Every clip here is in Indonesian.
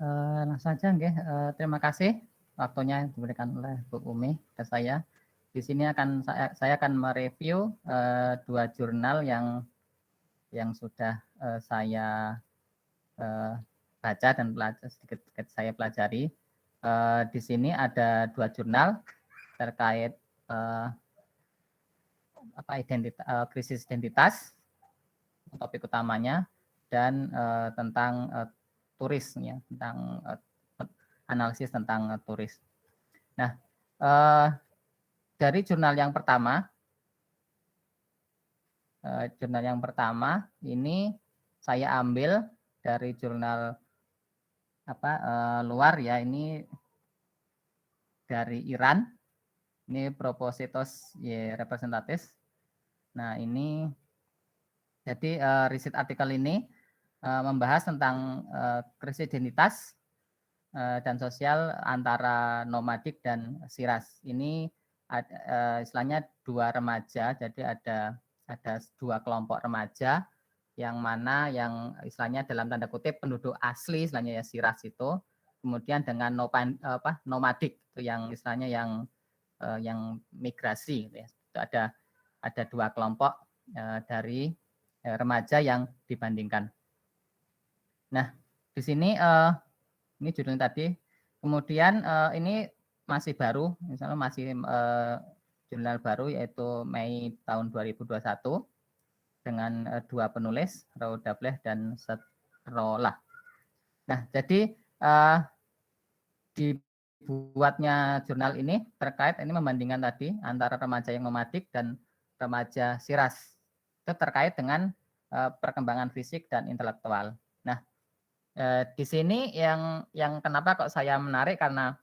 Langsung saja, nggih. Terima kasih waktunya yang diberikan oleh Bu Umi ke saya. Di sini saya akan mereview dua jurnal yang sudah saya baca dan sedikit saya pelajari. Di sini ada dua jurnal terkait krisis identitas, topik utamanya, dan tentang turis, ya, tentang analisis tentang turis. Nah, dari jurnal yang pertama ini saya ambil dari jurnal luar, ya, ini dari Iran. Ini Propositos Representatis. Nah, ini jadi riset artikel ini membahas tentang krisis identitas dan sosial antara nomadik dan siras. Ini istilahnya dua remaja, jadi ada dua kelompok remaja yang mana yang istilahnya dalam tanda kutip penduduk asli, istilahnya ya siras itu, kemudian dengan nomadik itu yang istilahnya yang migrasi, gitu ya. Itu ada dua kelompok dari remaja yang dibandingkan. Nah, di sini ini judulnya tadi. Kemudian ini masih baru, misalnya masih jurnal baru, yaitu Mei tahun 2021 dengan dua penulis, Raul Dableh dan Setrolah. Nah, jadi dibuatnya jurnal ini terkait ini membandingkan tadi antara remaja yang nomadik dan remaja siras. Itu terkait dengan perkembangan fisik dan intelektual. Nah, di sini yang kenapa kok saya menarik karena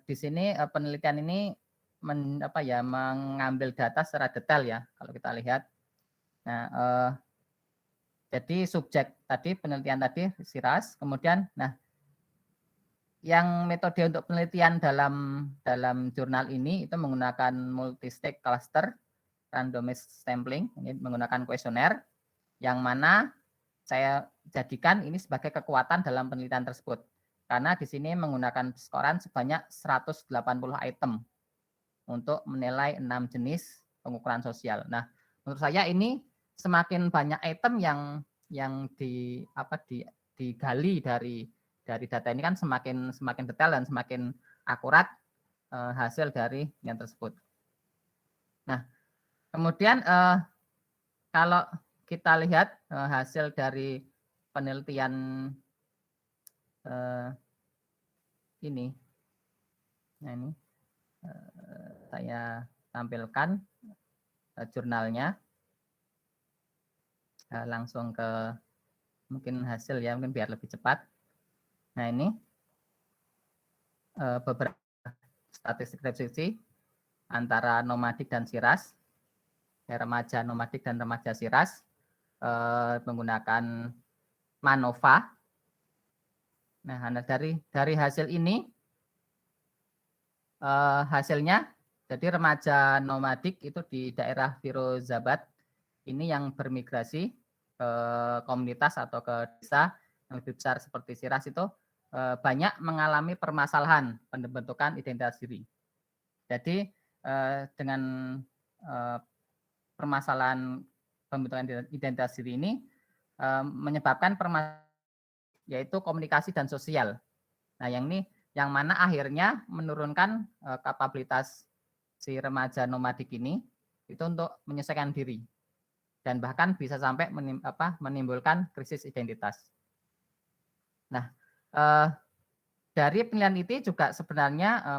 di sini penelitian ini mengambil data secara detail, ya, kalau kita lihat. Nah, jadi subjek tadi penelitian tadi siras, kemudian yang metode untuk penelitian dalam jurnal ini itu menggunakan multi-stage cluster randomized sampling, ini menggunakan kuesioner, yang mana saya jadikan ini sebagai kekuatan dalam penelitian tersebut. Karena di sini menggunakan skoran sebanyak 180 item untuk menilai 6 jenis pengukuran sosial. Nah, menurut saya ini semakin banyak item yang digali dari data ini kan semakin detail dan semakin akurat hasil dari yang tersebut. Nah, kemudian kalau kita lihat hasil dari penelitian ini, nah ini saya tampilkan jurnalnya, langsung ke mungkin hasil, ya, mungkin biar lebih cepat. Nah, ini beberapa statistik reproduksi antara nomadik dan siras, remaja nomadik dan remaja siras, menggunakan MANOVA. Nah, dari hasil ini, hasilnya, jadi remaja nomadik itu di daerah Firozabad ini yang bermigrasi ke komunitas atau ke desa yang lebih besar seperti siras itu banyak mengalami permasalahan pembentukan identitas diri. Jadi dengan permasalahan pembentukan identitas diri ini menyebabkan permasalahan yaitu komunikasi dan sosial. Nah, yang mana akhirnya menurunkan kapabilitas si remaja nomadik ini itu untuk menyesuaikan diri dan bahkan bisa sampai menimbulkan krisis identitas. Nah, dari penelitian itu juga sebenarnya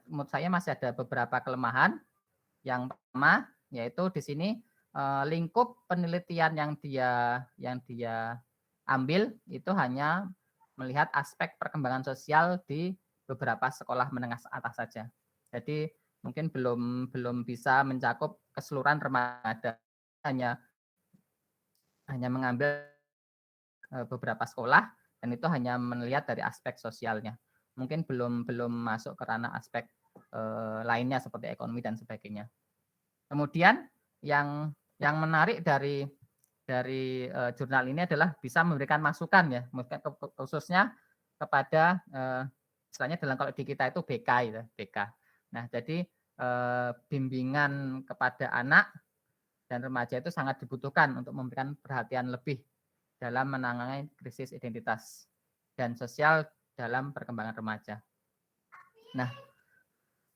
menurut saya masih ada beberapa kelemahan. Yang pertama yaitu di sini lingkup penelitian yang dia ambil itu hanya melihat aspek perkembangan sosial di beberapa sekolah menengah atas saja. Jadi mungkin belum bisa mencakup keseluruhan remaja, hanya mengambil beberapa sekolah dan itu hanya melihat dari aspek sosialnya. Mungkin belum masuk ke ranah aspek lainnya seperti ekonomi dan sebagainya. Kemudian yang menarik dari dari jurnal ini adalah bisa memberikan masukan ya, khususnya kepada istilahnya kalau di kita itu BK gitu, BK. Nah, jadi bimbingan kepada anak dan remaja itu sangat dibutuhkan untuk memberikan perhatian lebih dalam menangani krisis identitas dan sosial dalam perkembangan remaja. Nah,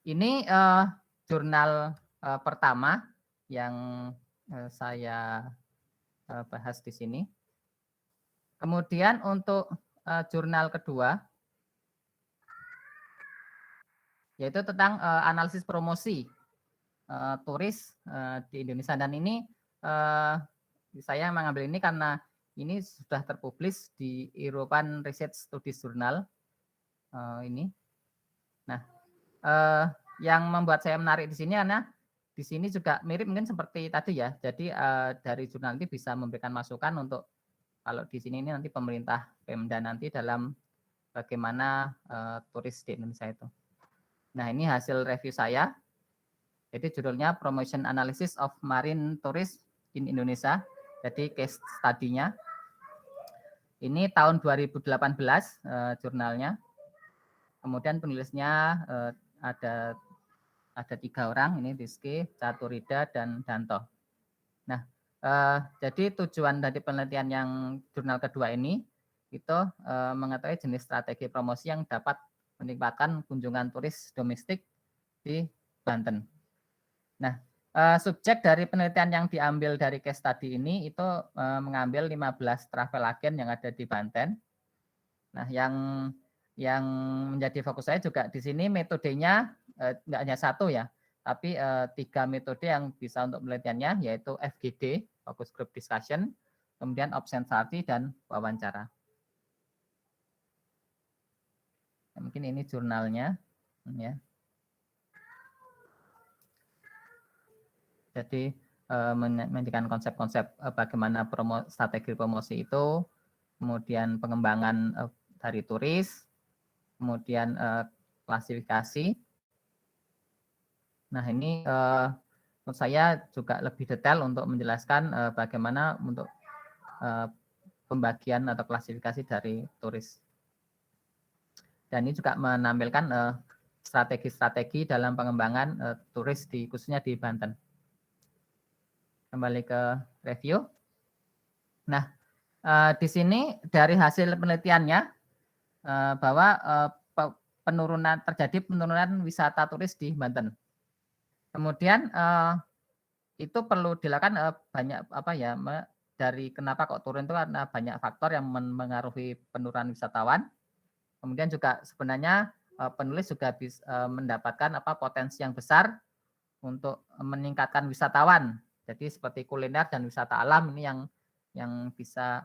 ini jurnal pertama yang saya bahas di sini. Kemudian untuk jurnal kedua, yaitu tentang analisis promosi turis di Indonesia. Dan ini saya mengambil ini karena ini sudah terpublis di European Research Studies Journal ini. Nah, yang membuat saya menarik di sini karena di sini juga mirip mungkin seperti tadi ya. Jadi dari jurnal ini bisa memberikan masukan untuk kalau di sini ini nanti pemerintah Pemda nanti dalam bagaimana turis di Indonesia itu. Nah, ini hasil review saya. Jadi judulnya Promotion Analysis of Marine Tourist in Indonesia. Jadi case study-nya. Ini tahun 2018 jurnalnya. Kemudian penulisnya ada 3 orang, ini Rizky, Caturida, dan Danto. Nah, jadi tujuan dari penelitian yang jurnal kedua ini itu mengetahui jenis strategi promosi yang dapat meningkatkan kunjungan turis domestik di Banten. Nah, subjek dari penelitian yang diambil dari case study ini itu mengambil 15 travel agent yang ada di Banten. Nah, yang menjadi fokus saya juga di sini metodenya nggak hanya satu ya, tapi 3 metode yang bisa untuk penelitiannya, yaitu FGD, Focus Group Discussion, kemudian observasi dan wawancara. Nah, mungkin ini jurnalnya, ya. Jadi menjadikan konsep-konsep bagaimana strategi promosi itu, kemudian pengembangan dari turis, kemudian klasifikasi. Nah, ini menurut saya juga lebih detail untuk menjelaskan bagaimana untuk pembagian atau klasifikasi dari turis. Dan ini juga menampilkan strategi-strategi dalam pengembangan turis khususnya di Banten. Kembali ke review. Nah, di sini dari hasil penelitiannya bahwa terjadi penurunan wisata turis di Banten. Kemudian itu perlu dilakukan banyak dari kenapa kok turun itu karena banyak faktor yang mengaruhi penurunan wisatawan. Kemudian juga sebenarnya penulis juga bisa mendapatkan potensi yang besar untuk meningkatkan wisatawan. Jadi seperti kuliner dan wisata alam ini yang bisa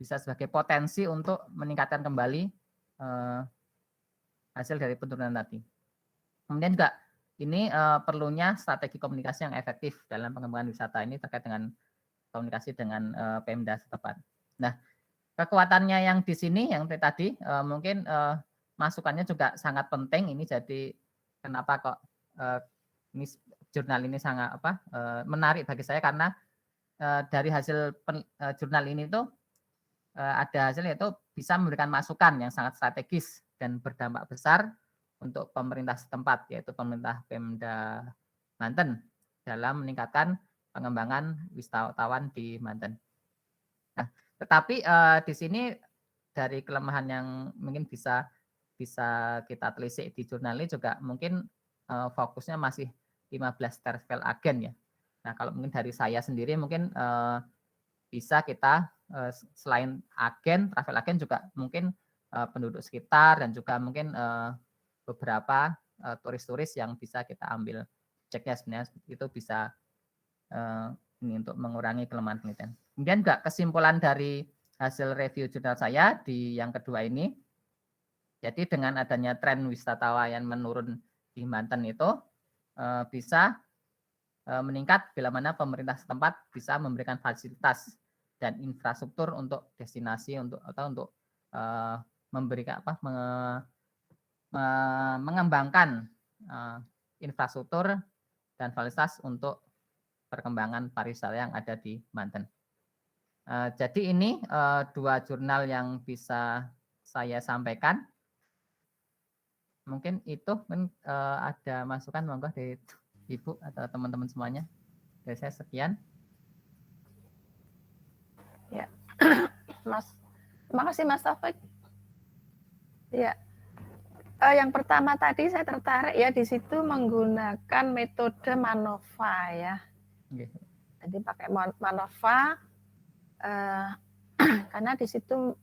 bisa sebagai potensi untuk meningkatkan kembali hasil dari penurunan tadi. Kemudian juga ini perlunya strategi komunikasi yang efektif dalam pengembangan wisata ini terkait dengan komunikasi dengan Pemda setempat. Nah, kekuatannya yang di sini yang tadi mungkin masukannya juga sangat penting. Ini jadi kenapa kok ini jurnal ini sangat menarik bagi saya karena dari hasil jurnal ini tuh ada hasil yaitu bisa memberikan masukan yang sangat strategis dan berdampak besar untuk pemerintah setempat, yaitu pemerintah Pemda Banten dalam meningkatkan pengembangan wisatawan di Banten. Nah, tetapi di sini dari kelemahan yang mungkin bisa kita telisik di jurnal ini juga mungkin fokusnya masih 15 travel agen ya. Nah, kalau mungkin dari saya sendiri mungkin bisa kita selain agen, travel agen juga mungkin penduduk sekitar dan juga mungkin beberapa turis-turis yang bisa kita ambil ceknya sebenarnya itu bisa ini untuk mengurangi kelemahan penelitian. Kemudian juga kesimpulan dari hasil review jurnal saya di yang kedua ini, jadi dengan adanya tren wisatawan yang menurun di Banten itu bisa meningkat bila mana pemerintah setempat bisa memberikan fasilitas dan infrastruktur untuk destinasi untuk memberikan mengembangkan infrastruktur dan fasilitas untuk perkembangan pariwisata yang ada di Banten. Jadi ini 2 jurnal yang bisa saya sampaikan. Mungkin itu ada masukan monggo dari Ibu atau teman-teman semuanya. Dari saya sekian. Ya, terima kasih Mas Taufik. Ya, yang pertama tadi saya tertarik ya di situ menggunakan metode MANOVA ya. Okay. Jadi pakai MANOVA karena di situ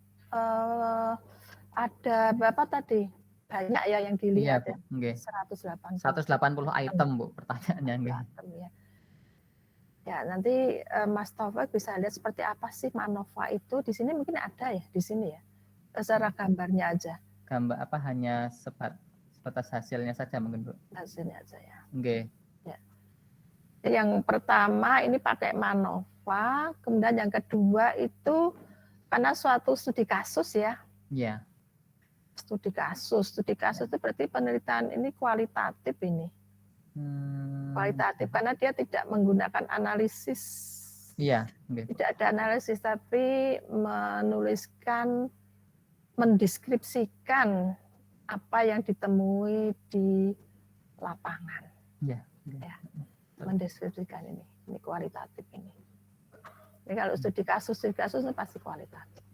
ada berapa tadi? Banyak ya yang dilihat iya, Bu. ya. Okay. 180 item Bu pertanyaannya. Item, ya. Ya, nanti Mas Taufik bisa lihat seperti apa sih MANOVA itu. Di sini mungkin ada ya, di sini ya. Secara gambarnya aja. Gambar apa hanya sebatas hasilnya saja mungkin Bu. Hasilnya aja ya. Oke. Ya. Yang pertama ini pakai MANOVA, kemudian yang kedua itu karena suatu studi kasus ya. Iya. Studi kasus itu berarti penelitian ini kualitatif ini. Kualitatif karena dia tidak menggunakan analisis. Iya. Okay. Tidak ada analisis tapi mendeskripsikan apa yang ditemui di lapangan. Iya. Ya, mendeskripsikan ini kualitatif ini. Jadi kalau studi kasus itu pasti kualitatif.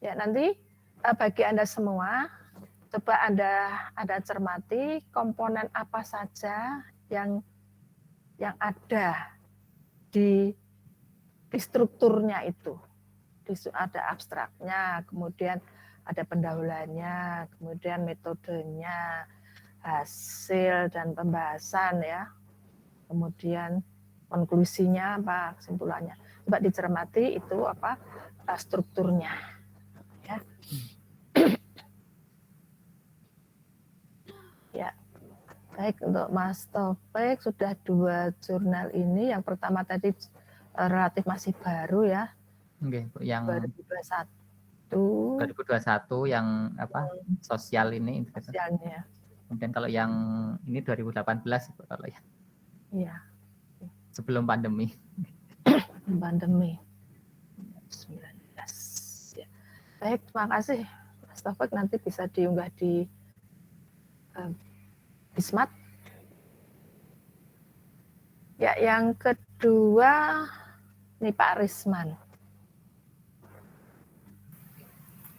Ya, nanti bagi Anda semua coba Anda cermati komponen apa saja yang ada di strukturnya itu. Ada abstraknya, kemudian ada pendahuluannya, kemudian metodenya, hasil dan pembahasan ya. Kemudian konklusinya apa, kesimpulannya. Coba dicermati itu apa strukturnya. Ya. Ya. Baik, untuk Mas Taufik sudah 2 jurnal ini. Yang pertama tadi relatif masih baru ya. Oke, yang 2021 yang apa? Sosial ini. Sosialnya. Kemudian kalau yang ini 2018 kalau ya. Iya. Sebelum pandemi. Pandemi 19. Ya. Baik, terima kasih Mas Taufik, nanti bisa diunggah di Bismat. Ya, yang kedua ini Pak Risman.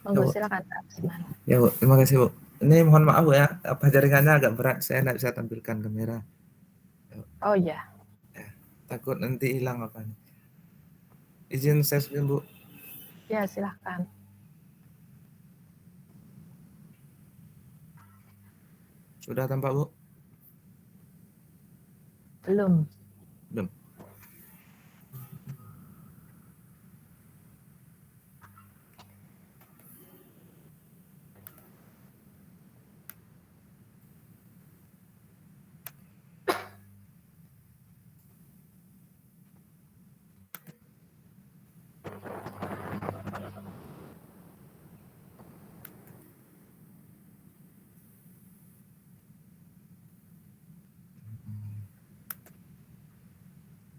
Monggo silakan Pak Risman. Ya Bu, terima kasih Bu. Ini mohon maaf Bu ya, apa jaringannya agak berat, saya tidak bisa tampilkan kamera. Oh ya. Takut nanti hilang apa nih. Izin saya screen Bu. Ya, silahkan. Sudah tampak Bu? Belum. Belum.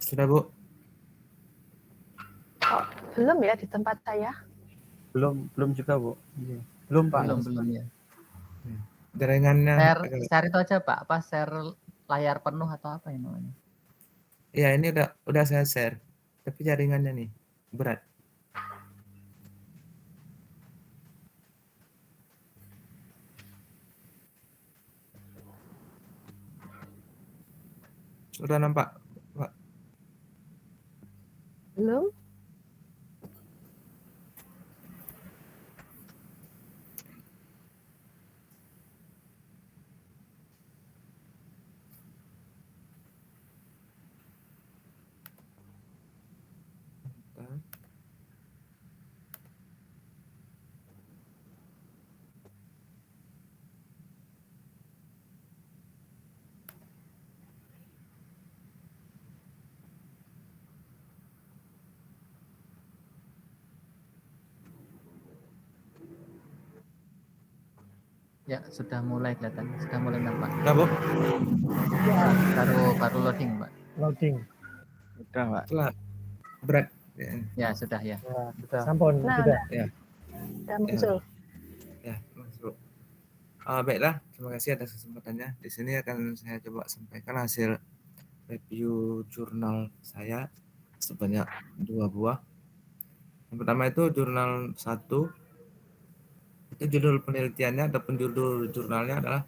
Sudah Bu? Oh, belum ya di tempat saya? Belum juga Bu. Belum Pak. Belum ya. Jaringannya share itu aja Pak, apa share layar penuh atau apa ini namanya? Ya, ini udah saya share. Tapi jaringannya nih berat. Sudah nampak, Pak? Belum. Ya, sudah mulai kelihatan, sudah mulai nampak. Enggak Bu? Ya. Baru loading Pak. Loading. Sudah, Pak. Telah berat. Ya, Ya, sudah ya. Ya, sudah. Sampun Nah, sudah. udah muncul. ya masuk. Baiklah, terima kasih atas kesempatannya. Di sini akan saya coba sampaikan hasil review jurnal saya sebanyak 2 buah. Yang pertama itu jurnal 1. Itu judul penelitiannya ataupun judul jurnalnya adalah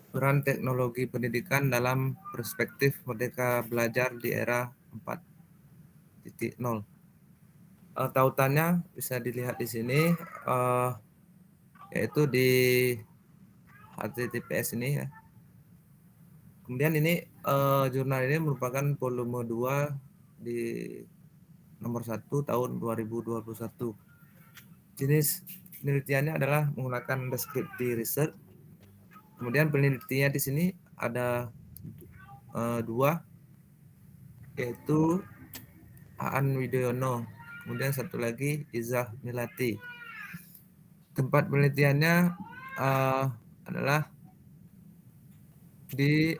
Peran Teknologi Pendidikan dalam Perspektif Merdeka Belajar di Era 4.0. Tautannya bisa dilihat di sini, yaitu di HTTPS ini ya. Kemudian ini jurnal ini merupakan volume 2 di nomor 1 tahun 2021. Jenis penelitiannya adalah menggunakan descriptive research. Kemudian penelitinya di sini ada 2, yaitu Aan Widoyono, kemudian satu lagi Izah Milati. Tempat penelitiannya adalah di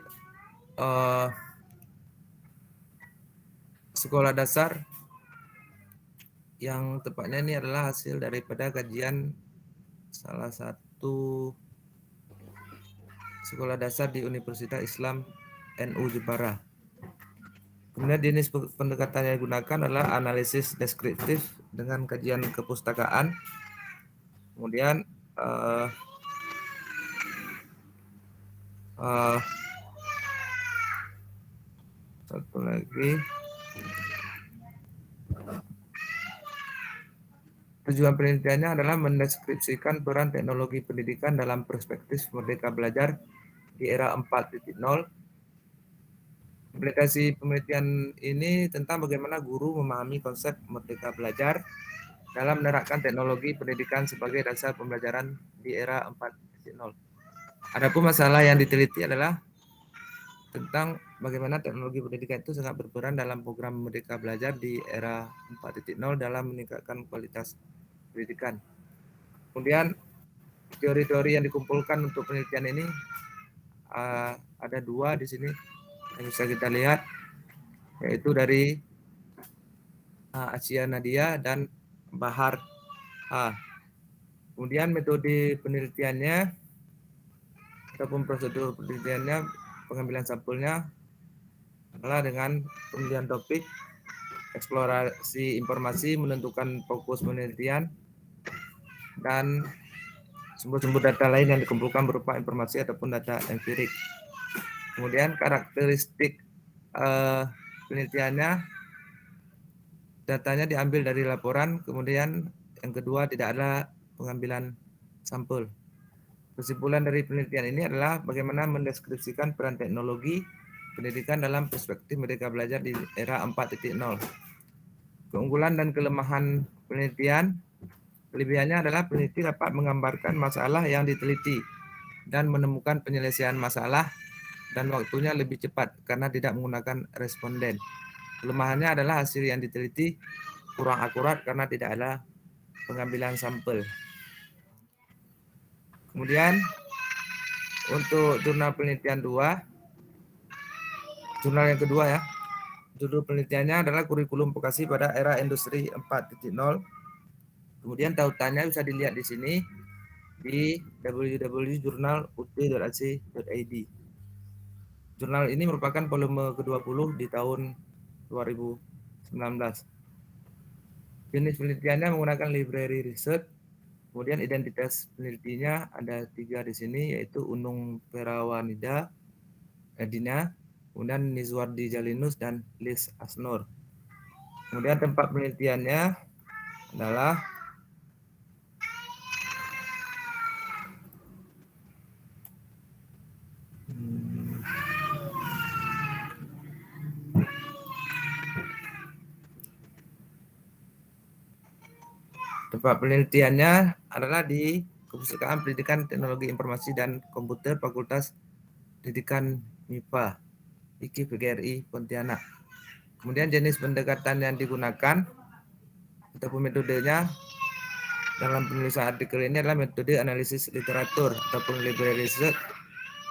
sekolah dasar, yang tepatnya ini adalah hasil daripada kajian salah satu sekolah dasar di Universitas Islam NU Jepara. Kemudian jenis pendekatan yang digunakan adalah analisis deskriptif dengan kajian kepustakaan. Kemudian satu lagi, tujuan penelitiannya adalah mendeskripsikan peran teknologi pendidikan dalam perspektif merdeka belajar di era 4.0. Aplikasi penelitian ini tentang bagaimana guru memahami konsep merdeka belajar dalam menerapkan teknologi pendidikan sebagai dasar pembelajaran di era 4.0. Adapun masalah yang diteliti adalah tentang bagaimana teknologi pendidikan itu sangat berperan dalam program Merdeka Belajar di era 4.0 dalam meningkatkan kualitas pendidikan. Kemudian teori-teori yang dikumpulkan untuk penelitian ini ada 2 di sini yang bisa kita lihat, yaitu dari Asia Nadia dan Bahar H. Kemudian metode penelitiannya ataupun prosedur penelitiannya, pengambilan sampelnya adalah dengan pemilihan topik, eksplorasi informasi, menentukan fokus penelitian, dan sumber-sumber data lain yang dikumpulkan berupa informasi ataupun data empirik. Kemudian karakteristik penelitiannya, datanya diambil dari laporan, kemudian yang kedua tidak ada pengambilan sampel. Kesimpulan dari penelitian ini adalah bagaimana mendeskripsikan peran teknologi pendidikan dalam perspektif merdeka belajar di era 4.0. Keunggulan dan kelemahan penelitian, kelebihannya adalah peneliti dapat menggambarkan masalah yang diteliti dan menemukan penyelesaian masalah dan waktunya lebih cepat karena tidak menggunakan responden. Kelemahannya adalah hasil yang diteliti kurang akurat karena tidak ada pengambilan sampel. Kemudian untuk jurnal penelitian 2, jurnal yang kedua ya, judul penelitiannya adalah kurikulum vokasi pada era industri 4.0. Kemudian tautannya bisa dilihat di sini di www.jurnalut.ac.id. Jurnal ini merupakan volume ke-20 di tahun 2019. Jenis penelitiannya menggunakan library research. Kemudian identitas penelitinya ada 3 di sini, yaitu Unung Perawanida Edina, kemudian Nizwardi Jalinus, dan Liz Asnur. Kemudian tempat penelitiannya adalah tempat penelitiannya adalah di Kepustakaan Pendidikan Teknologi Informasi dan Komputer Fakultas Pendidikan MIPA IKI PGRI Pontianak. Kemudian jenis pendekatan yang digunakan ataupun metodenya dalam penulisan artikel ini adalah metode analisis literatur ataupun library research.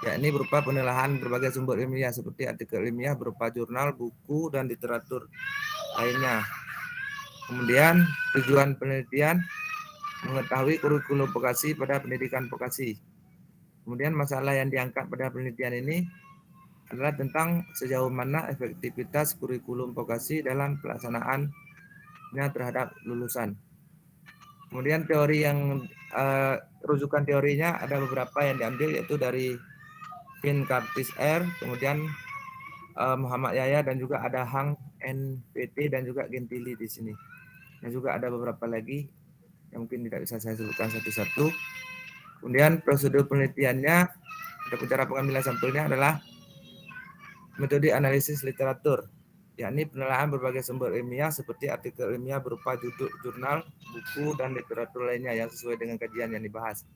yakni berupa penelaahan berbagai sumber ilmiah seperti artikel ilmiah berupa jurnal, buku, dan literatur lainnya. Kemudian tujuan penelitian mengetahui kurikulum vokasi pada pendidikan vokasi. Kemudian masalah yang diangkat pada penelitian ini adalah tentang sejauh mana efektivitas kurikulum vokasi dalam pelaksanaannya terhadap lulusan. Kemudian teori yang rujukan teorinya ada beberapa yang diambil, yaitu dari Vin Curtis R, kemudian Muhammad Yahya, dan juga ada Hang NPT dan juga Gentili di sini. Dan juga ada beberapa lagi yang mungkin tidak bisa saya sebutkan satu-satu. Kemudian prosedur penelitiannya atau cara pengambilan sampelnya adalah metode analisis literatur, yakni penelaahan berbagai sumber ilmiah seperti artikel ilmiah berupa jurnal, buku, dan literatur lainnya yang sesuai dengan kajian yang dibahas.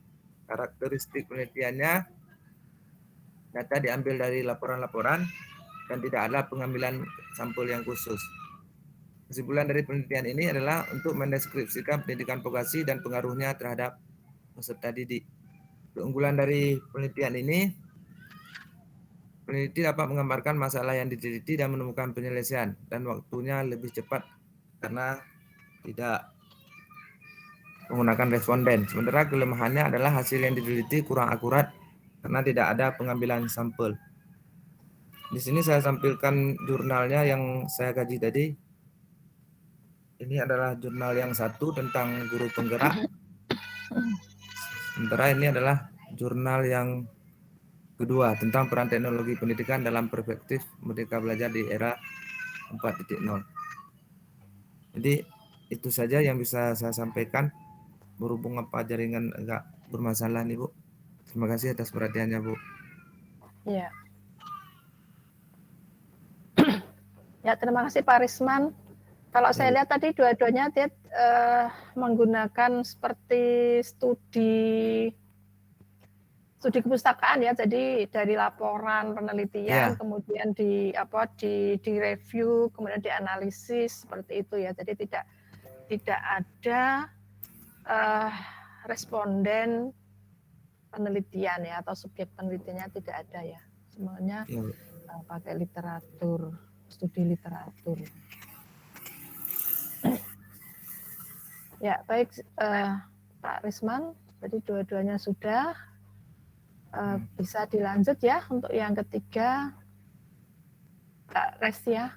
Karakteristik penelitiannya, data diambil dari laporan-laporan dan tidak ada pengambilan sampel yang khusus. Kesimpulan dari penelitian ini adalah untuk mendeskripsikan pendidikan vokasi dan pengaruhnya terhadap peserta didik. Keunggulan dari penelitian ini, peneliti dapat menggambarkan masalah yang diteliti dan menemukan penyelesaian, dan waktunya lebih cepat karena tidak menggunakan responden. Sementara kelemahannya adalah hasil yang diteliti kurang akurat karena tidak ada pengambilan sampel. Di sini saya tampilkan jurnalnya yang saya kaji tadi. Ini adalah jurnal yang satu tentang guru penggerak. Sementara ini adalah jurnal yang kedua tentang peran teknologi pendidikan dalam perspektif Merdeka Belajar di era 4.0. Jadi itu saja yang bisa saya sampaikan. Berhubung apa jaringan agak bermasalah nih Bu. Terima kasih atas perhatiannya Bu. Ya. Ya, terima kasih Pak Risman. Kalau saya lihat tadi dua-duanya dia menggunakan seperti studi kepustakaan ya. Jadi dari laporan penelitian, kemudian di review, kemudian dianalisis seperti itu ya. Jadi tidak ada responden penelitian ya, atau subjek penelitiannya tidak ada ya. Semuanya pakai literatur, studi literatur. Ya, baik Pak Risman, jadi dua-duanya sudah bisa dilanjut ya untuk yang ketiga, Kak Restia.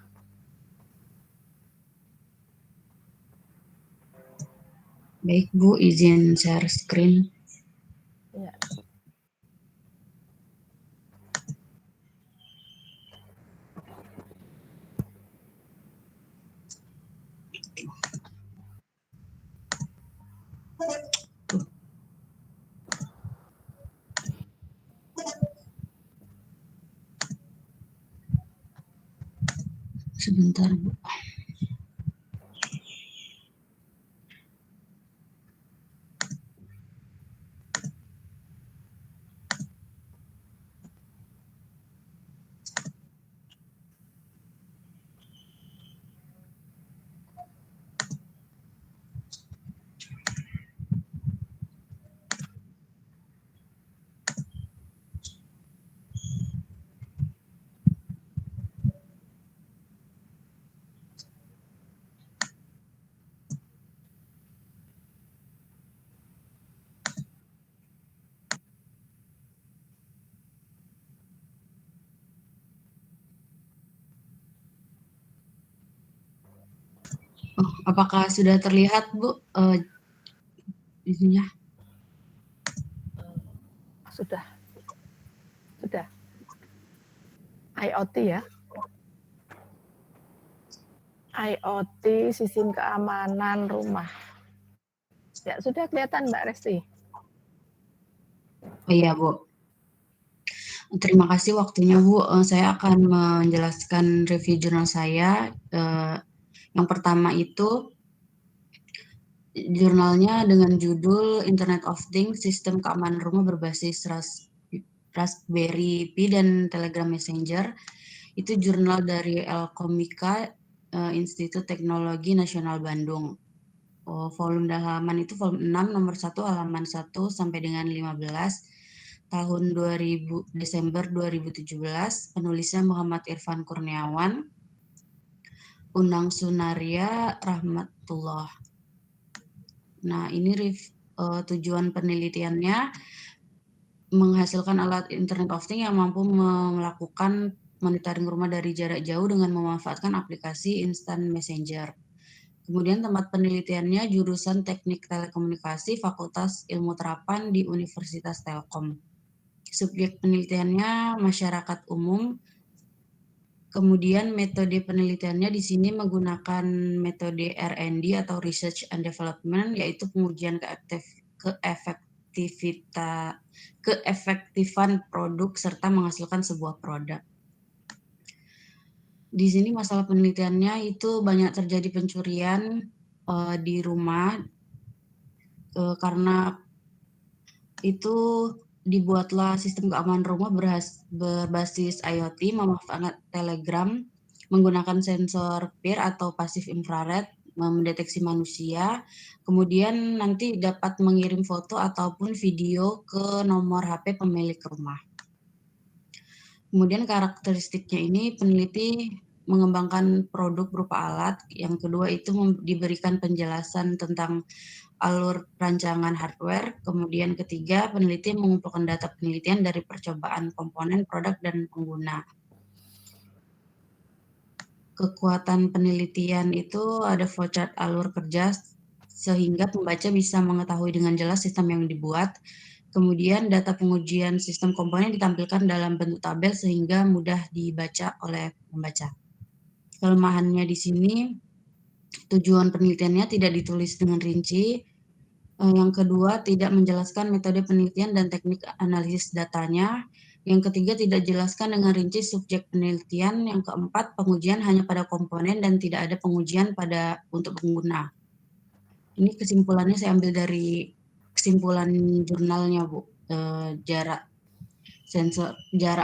Baik Bu, izin share screen. Ya. Sebentar Bu. Oh, apakah sudah terlihat Bu isinya? Sudah. IoT ya. IoT, sistem keamanan rumah. Ya, sudah kelihatan Mbak Resti. Oh iya Bu. Terima kasih waktunya Bu. Saya akan menjelaskan review jurnal saya. Yang pertama itu jurnalnya dengan judul Internet of Things, Sistem Keamanan Rumah Berbasis Raspberry Pi dan Telegram Messenger. Itu jurnal dari Elkomika, Institut Teknologi Nasional Bandung. Volume halaman itu volume 6 nomor 1 halaman 1 sampai dengan 15. tahun Desember 2017, penulisnya Muhammad Irfan Kurniawan, Unang Sunaria Rahmatullah. Nah, ini tujuan penelitiannya menghasilkan alat Internet of Things yang mampu melakukan monitoring rumah dari jarak jauh dengan memanfaatkan aplikasi Instant Messenger. Kemudian tempat penelitiannya jurusan Teknik Telekomunikasi Fakultas Ilmu Terapan di Universitas Telkom. Subjek penelitiannya masyarakat umum. Kemudian metode penelitiannya di sini menggunakan metode R&D atau Research and Development, yaitu pengujian keefektifan produk serta menghasilkan sebuah produk. Di sini masalah penelitiannya itu banyak terjadi pencurian di rumah karena itu dibuatlah sistem keamanan rumah berbasis IoT memanfaatkan Telegram menggunakan sensor peer atau pasif infrared mendeteksi manusia, kemudian nanti dapat mengirim foto ataupun video ke nomor HP pemilik rumah. Kemudian karakteristiknya ini peneliti mengembangkan produk berupa alat, yang kedua itu diberikan penjelasan tentang alur rancangan hardware, kemudian ketiga peneliti mengumpulkan data penelitian dari percobaan komponen, produk, dan pengguna. Kekuatan penelitian itu ada flowchart alur kerja sehingga pembaca bisa mengetahui dengan jelas sistem yang dibuat. Kemudian data pengujian sistem komponen ditampilkan dalam bentuk tabel sehingga mudah dibaca oleh pembaca. Kelemahannya di sini tujuan penelitiannya tidak ditulis dengan rinci. Yang kedua, tidak menjelaskan metode penelitian dan teknik analisis datanya. Yang ketiga, tidak jelaskan dengan rinci subjek penelitian. Yang keempat, pengujian hanya pada komponen dan tidak ada pengujian untuk pengguna. Ini kesimpulannya saya ambil dari kesimpulan jurnalnya, Bu. Jarak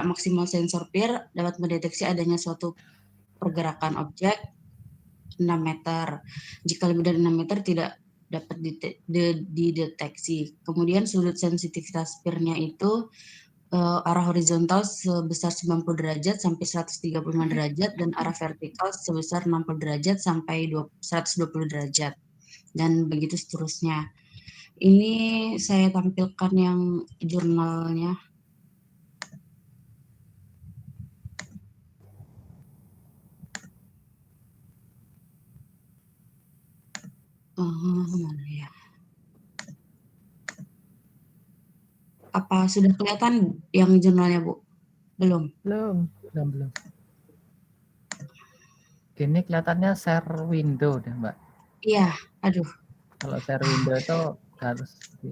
maksimal sensor peer dapat mendeteksi adanya suatu pergerakan objek 6 meter. Jika lebih dari 6 meter tidak dapat dideteksi. Kemudian sudut sensitivitas peer-nya itu arah horizontal sebesar 90 derajat sampai 135 derajat dan arah vertikal sebesar 60 derajat sampai 120 derajat dan begitu seterusnya. Ini saya tampilkan yang jurnalnya. Mana ya? Apa sudah kelihatan yang jurnalnya, Bu? Belum? Belum. Ini kelihatannya share window deh, Mbak. Iya, aduh. Kalau share window itu harus di...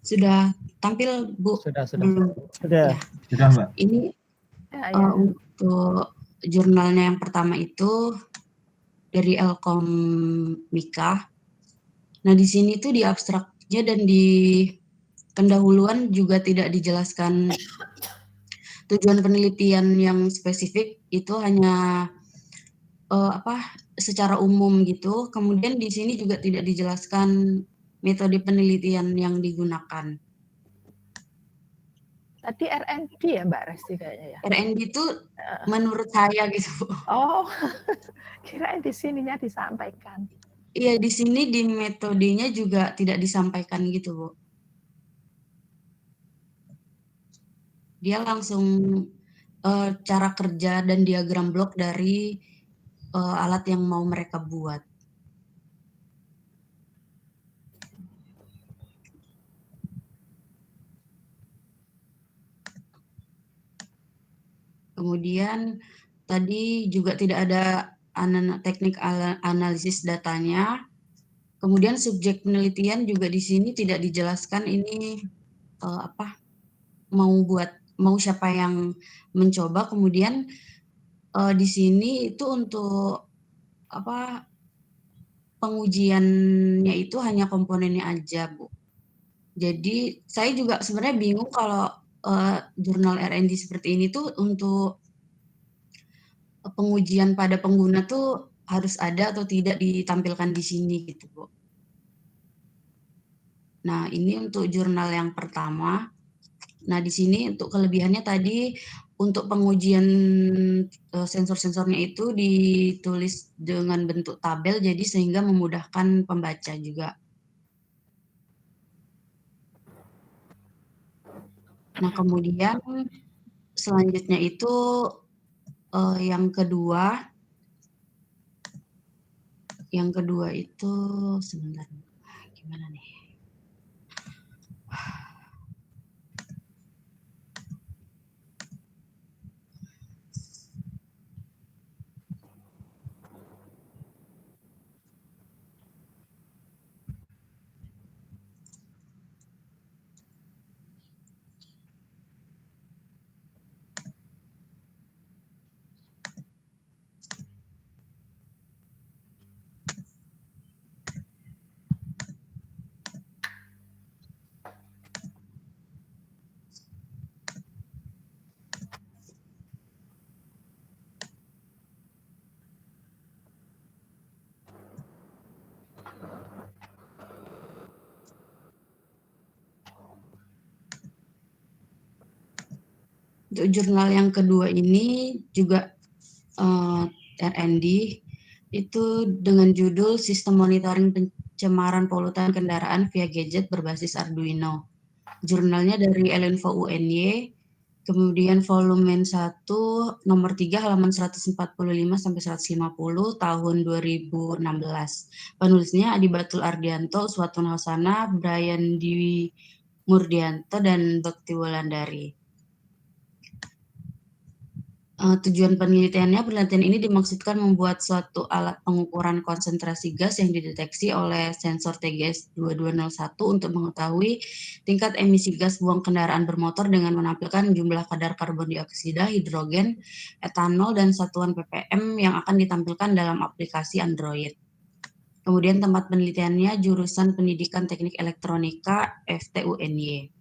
Sudah tampil, Bu? Sudah. Belum. Sudah. Ya. Sudah, Mbak. Ini Ya. untuk jurnalnya yang pertama itu dari Elkom Mika. Nah, di sini tuh di abstraknya dan di pendahuluan juga tidak dijelaskan tujuan penelitian yang spesifik, itu hanya secara umum gitu. Kemudian di sini juga tidak dijelaskan metode penelitian yang digunakan. Tadi R&D ya Mbak Resti kayaknya ya? R&D itu menurut saya gitu. Oh, kirain di sininya disampaikan. Iya, di sini di metodenya juga tidak disampaikan gitu, Bu. Dia langsung cara kerja dan diagram blok dari alat yang mau mereka buat. Kemudian tadi juga tidak ada teknik analisis datanya. Kemudian subjek penelitian juga di sini tidak dijelaskan ini mau siapa yang mencoba. Kemudian di sini itu untuk apa, pengujiannya itu hanya komponennya aja, Bu. Jadi saya juga sebenarnya bingung kalau jurnal R&D seperti ini tuh untuk pengujian pada pengguna tuh harus ada atau tidak ditampilkan di sini gitu, Bu. Nah, ini untuk jurnal yang pertama. Nah, di sini untuk kelebihannya tadi untuk pengujian sensor-sensornya itu ditulis dengan bentuk tabel jadi sehingga memudahkan pembaca juga. Nah, kemudian selanjutnya itu yang kedua itu sebentar, gimana nih? Untuk jurnal yang kedua ini juga R&D itu dengan judul Sistem Monitoring Pencemaran Polutan Kendaraan via Gadget Berbasis Arduino. Jurnalnya dari Elinfo UNY, kemudian volume 1 nomor 3 halaman 145 sampai 150 tahun 2016. Penulisnya Adi Batul Ardianto, Uswatun Hasana, Brian Dwi Murdianto, dan Bekti Wulandari. Tujuan penelitian ini dimaksudkan membuat suatu alat pengukuran konsentrasi gas yang dideteksi oleh sensor TGS 2201 untuk mengetahui tingkat emisi gas buang kendaraan bermotor dengan menampilkan jumlah kadar karbon dioksida, hidrogen, etanol, dan satuan ppm yang akan ditampilkan dalam aplikasi Android. Kemudian tempat penelitiannya jurusan Pendidikan Teknik Elektronika FTUNY.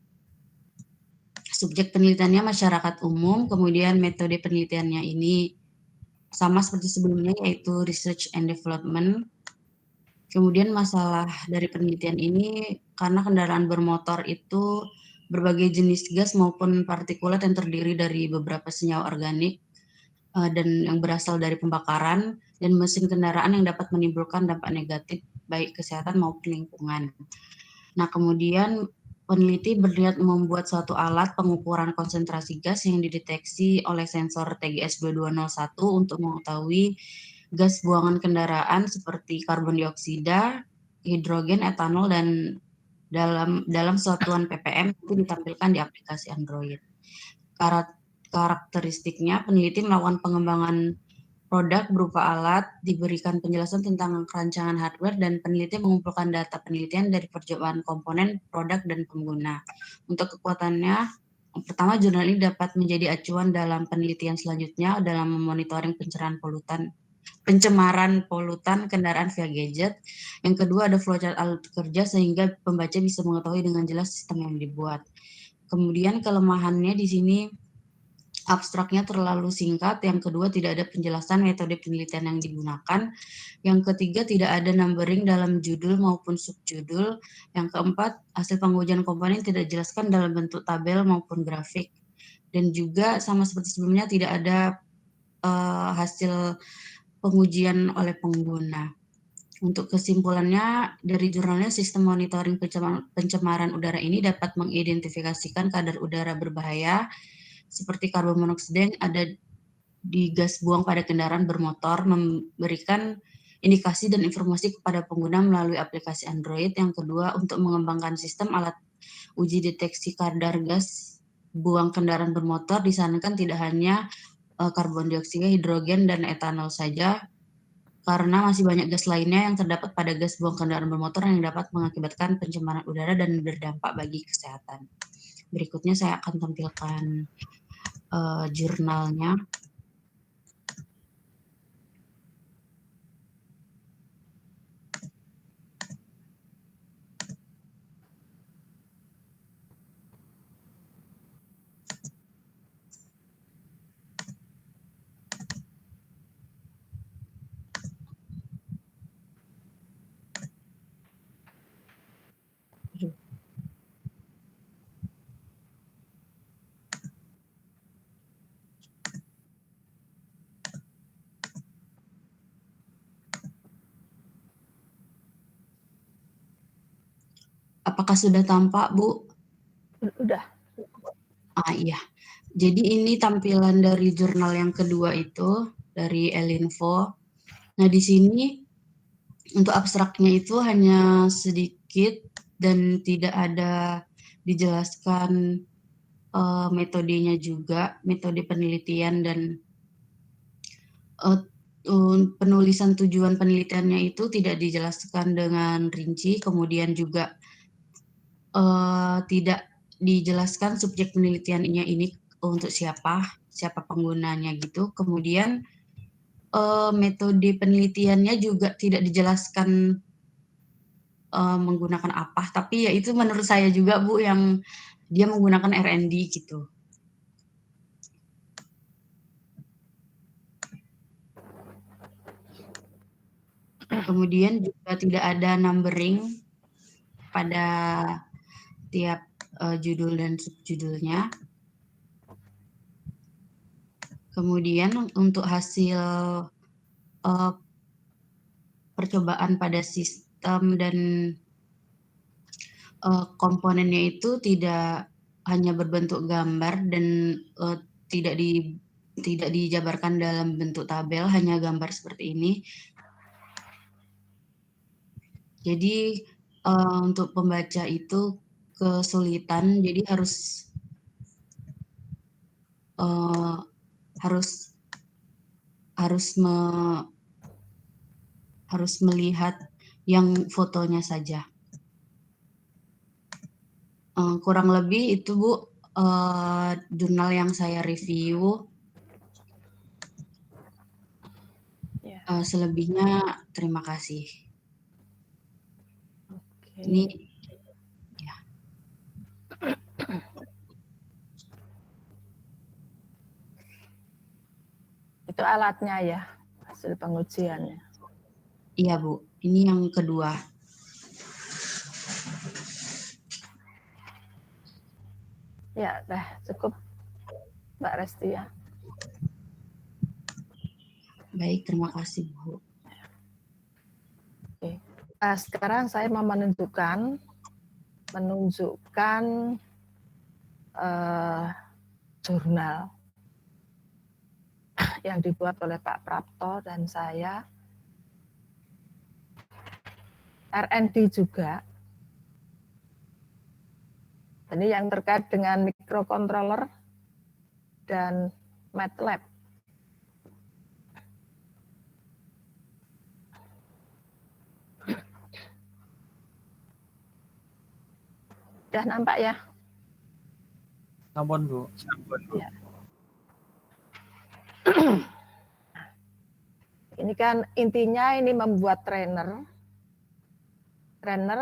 Subjek penelitiannya masyarakat umum, kemudian metode penelitiannya ini sama seperti sebelumnya yaitu research and development. Kemudian masalah dari penelitian ini karena kendaraan bermotor itu berbagai jenis gas maupun partikulat yang terdiri dari beberapa senyawa organik dan yang berasal dari pembakaran dan mesin kendaraan yang dapat menimbulkan dampak negatif baik kesehatan maupun lingkungan. Nah, kemudian peneliti berniat membuat suatu alat pengukuran konsentrasi gas yang dideteksi oleh sensor TGS 2201 untuk mengetahui gas buangan kendaraan seperti karbon dioksida, hidrogen, etanol, dan dalam satuan ppm itu ditampilkan di aplikasi Android. Karakteristiknya, peneliti melakukan pengembangan produk berupa alat, diberikan penjelasan tentang rancangan hardware, dan peneliti mengumpulkan data penelitian dari percobaan komponen, produk, dan pengguna. Untuk kekuatannya, yang pertama, jurnal ini dapat menjadi acuan dalam penelitian selanjutnya dalam memonitoring pencemaran polutan kendaraan via gadget. Yang kedua, ada flowchart alat kerja sehingga pembaca bisa mengetahui dengan jelas sistem yang dibuat. Kemudian kelemahannya di sini abstraknya terlalu singkat. Yang kedua, tidak ada penjelasan metode penelitian yang digunakan. Yang ketiga, tidak ada numbering dalam judul maupun subjudul. Yang keempat, hasil pengujian komponen tidak dijelaskan dalam bentuk tabel maupun grafik. Dan juga sama seperti sebelumnya, tidak ada hasil pengujian oleh pengguna. Untuk kesimpulannya, dari jurnalnya sistem monitoring pencemaran udara ini dapat mengidentifikasikan kadar udara berbahaya seperti karbon monoksida yang ada di gas buang pada kendaraan bermotor, memberikan indikasi dan informasi kepada pengguna melalui aplikasi Android. Yang kedua, untuk mengembangkan sistem alat uji deteksi kadar gas buang kendaraan bermotor, disarankan tidak hanya karbon dioksida, hidrogen, dan etanol saja, karena masih banyak gas lainnya yang terdapat pada gas buang kendaraan bermotor yang dapat mengakibatkan pencemaran udara dan berdampak bagi kesehatan. Berikutnya saya akan tampilkan jurnalnya. Apakah sudah tampak, Bu? Udah. Iya. Jadi ini tampilan dari jurnal yang kedua itu, dari Elinfo. Nah, di sini untuk abstraknya itu hanya sedikit dan tidak ada dijelaskan metodenya juga, metode penelitian dan penulisan tujuan penelitiannya itu tidak dijelaskan dengan rinci, kemudian juga tidak dijelaskan subjek penelitiannya ini untuk siapa penggunanya gitu. Kemudian metode penelitiannya juga tidak dijelaskan menggunakan apa, tapi ya itu menurut saya juga Bu yang dia menggunakan R&D gitu. Kemudian juga tidak ada numbering pada tiap judul dan subjudulnya. Kemudian untuk hasil percobaan pada sistem dan komponennya itu tidak hanya berbentuk gambar dan tidak dijabarkan dalam bentuk tabel, hanya gambar seperti ini. Jadi untuk pembaca itu kesulitan, jadi harus melihat yang fotonya saja. Kurang lebih itu Bu jurnal yang saya review. Selebihnya terima kasih. Ini ya. Itu alatnya ya, hasil pengujiannya. Iya Bu, ini yang kedua. Ya, dah cukup Mbak Resti ya. Baik, terima kasih Bu. Oke. Sekarang saya mau menunjukkan jurnal yang dibuat oleh Pak Prapto dan saya. R&D juga. Ini yang terkait dengan microcontroller dan MATLAB. Sudah nampak ya? Sampun Bu. Ya. Ini kan intinya ini membuat trainer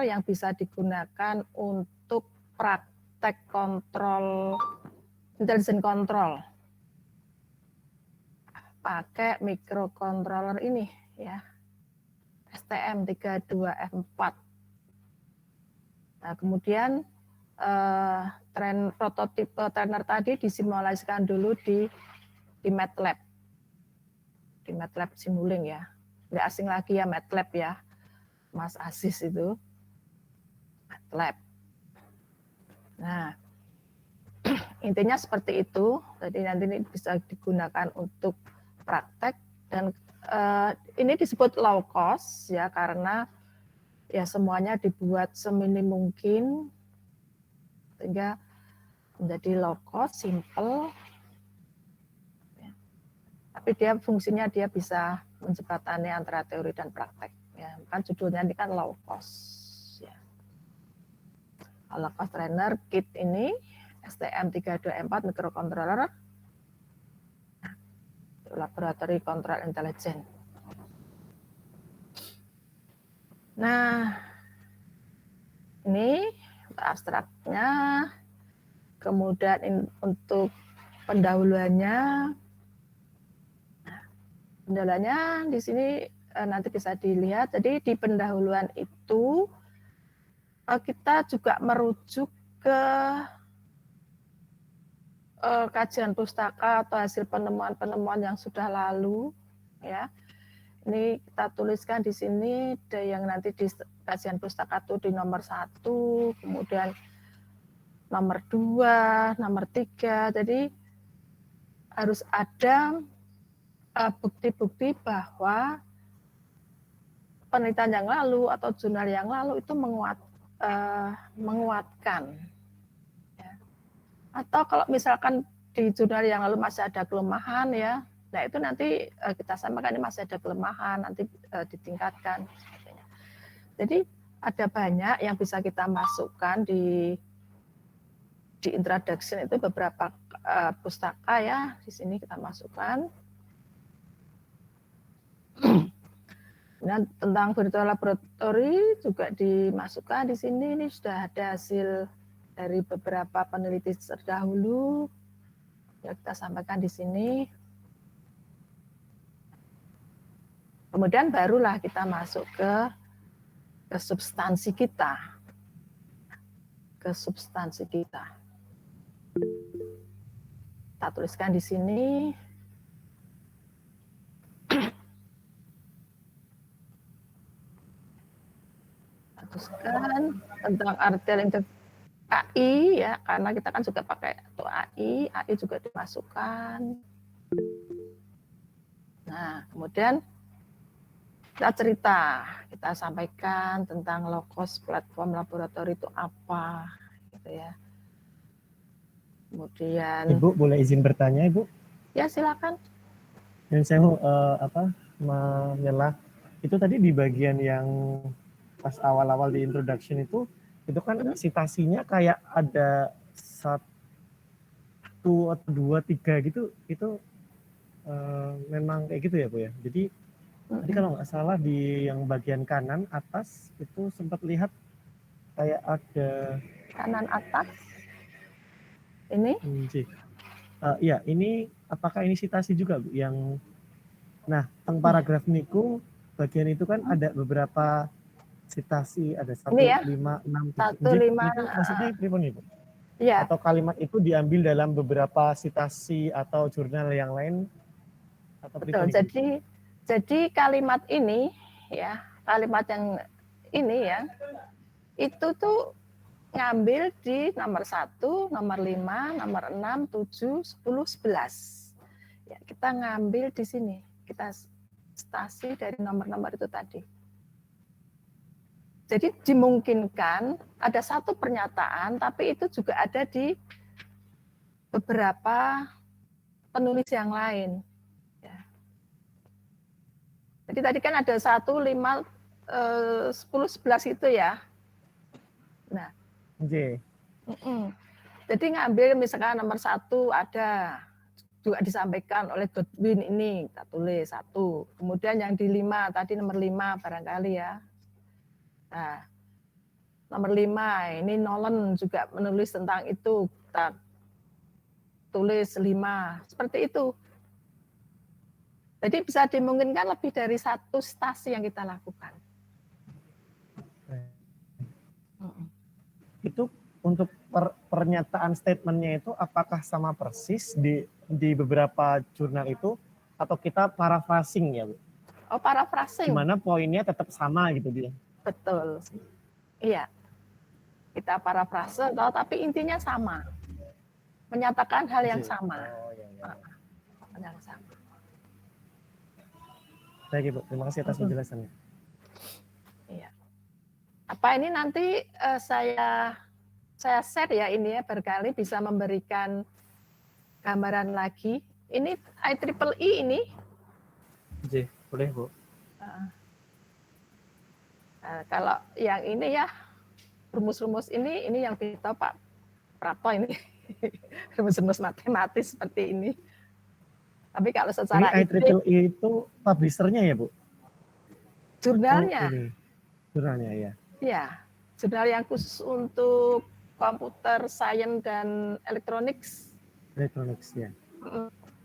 yang bisa digunakan untuk praktek kontrol, intelligent control. Pakai microcontroller ini ya. STM32F4. Nah, kemudian prototipe trainer tadi disimulasikan dulu di MATLAB. Di MATLAB Simulink ya. Nggak asing lagi ya MATLAB ya. Mas Aziz itu. MATLAB. Nah, intinya seperti itu. Jadi nanti ini bisa digunakan untuk praktek dan ini disebut low cost ya karena ya semuanya dibuat seminim mungkin sehingga menjadi low cost, simple. Ya. Tapi dia fungsinya dia bisa menjembatani antara teori dan praktek. Ya, kan judulnya ini kan low cost. Ya. Low cost trainer kit ini STM32F4 microcontroller laboratory control intelligence. Nah, ini abstraknya, kemudian untuk pendahuluannya di sini nanti bisa dilihat. Jadi di pendahuluan itu kita juga merujuk ke kajian pustaka atau hasil penemuan-penemuan yang sudah lalu, ya. Ini kita tuliskan di sini yang nanti di kajian pustaka itu di nomor 1, kemudian nomor 2, nomor 3. Jadi harus ada bukti-bukti bahwa penelitian yang lalu atau jurnal yang lalu itu menguatkan. Ya. Atau kalau misalkan di jurnal yang lalu masih ada kelemahan ya, nah itu nanti kita sampaikan ini masih ada kelemahan, nanti ditingkatkan. Jadi ada banyak yang bisa kita masukkan di introduction itu beberapa pustaka ya, di sini kita masukkan. Nah, tentang virtual laboratory juga dimasukkan di sini. Ini sudah ada hasil dari beberapa peneliti terdahulu. Ya, kita sampaikan di sini. Kemudian barulah kita masuk ke substansi kita. Ke substansi kita. Kita tuliskan di sini. Tuliskan tentang artikel AI ya, karena kita kan juga pakai atau AI juga dimasukkan. Nah, kemudian kita sampaikan tentang low-cost platform laboratori itu apa, gitu ya. Kemudian Ibu boleh izin bertanya, Ibu? Ya, silakan. Dan saya mau menyelah itu tadi di bagian yang pas awal-awal di introduction itu kan citasinya kayak ada 1, 2, 3 gitu, itu memang kayak gitu ya Bu ya. Jadi tadi kalau nggak salah di yang bagian kanan atas itu sempat lihat kayak ada kanan atas ini. Iya, ini apakah ini citasi juga Bu yang tentang paragraf niku bagian itu kan ada beberapa citasi, ada 1, Ini ya? 5, 6, 1, 7. 5. Itu maksudnya pripun Ibu? Iya. Atau kalimat itu diambil dalam beberapa citasi atau jurnal yang lain? Atau Betul. Jadi kalimat ini ya, kalimat yang ini ya, itu tuh ngambil di nomor 1, nomor 5, nomor 6, 7, 10, 11. Ya, kita ngambil di sini. Kita citasi dari nomor-nomor itu tadi. Jadi dimungkinkan ada satu pernyataan, tapi itu juga ada di beberapa penulis yang lain. Ya. Jadi tadi kan ada 1, 5, 10, 11 itu ya. Nah, jadi ngambil misalkan nomor 1 ada juga disampaikan oleh Godwin ini, kita tulis 1. Kemudian yang di 5 tadi nomor 5 barangkali ya. Nah, nomor 5 ini Nolan juga menulis tentang itu, kita tulis 5 seperti itu. Jadi bisa dimungkinkan lebih dari 1 stasi yang kita lakukan. Itu untuk pernyataan statementnya itu apakah sama persis di beberapa jurnal itu atau kita paraphrasing ya Bu? Oh, paraphrasing. Gimana poinnya tetap sama gitu dia? Betul. Iya. Kita parafrase tapi intinya sama. Menyatakan hal yang sama. Oh, iya. Hal yang sama. Baik Ibu, terima kasih atas penjelasannya. Iya. Apa ini nanti saya share ya ini ya, barangkali bisa memberikan gambaran lagi. Ini IEEE ini. Boleh Bu. Kalau yang ini ya, rumus-rumus ini yang kita Pak Prato ini, rumus-rumus matematis seperti ini. Tapi kalau secara ini IEEE itu publishernya ya Bu? Jurnalnya. Oh, jurnalnya ya. Iya, jurnal yang khusus untuk komputer science dan electronics. Electronics ya.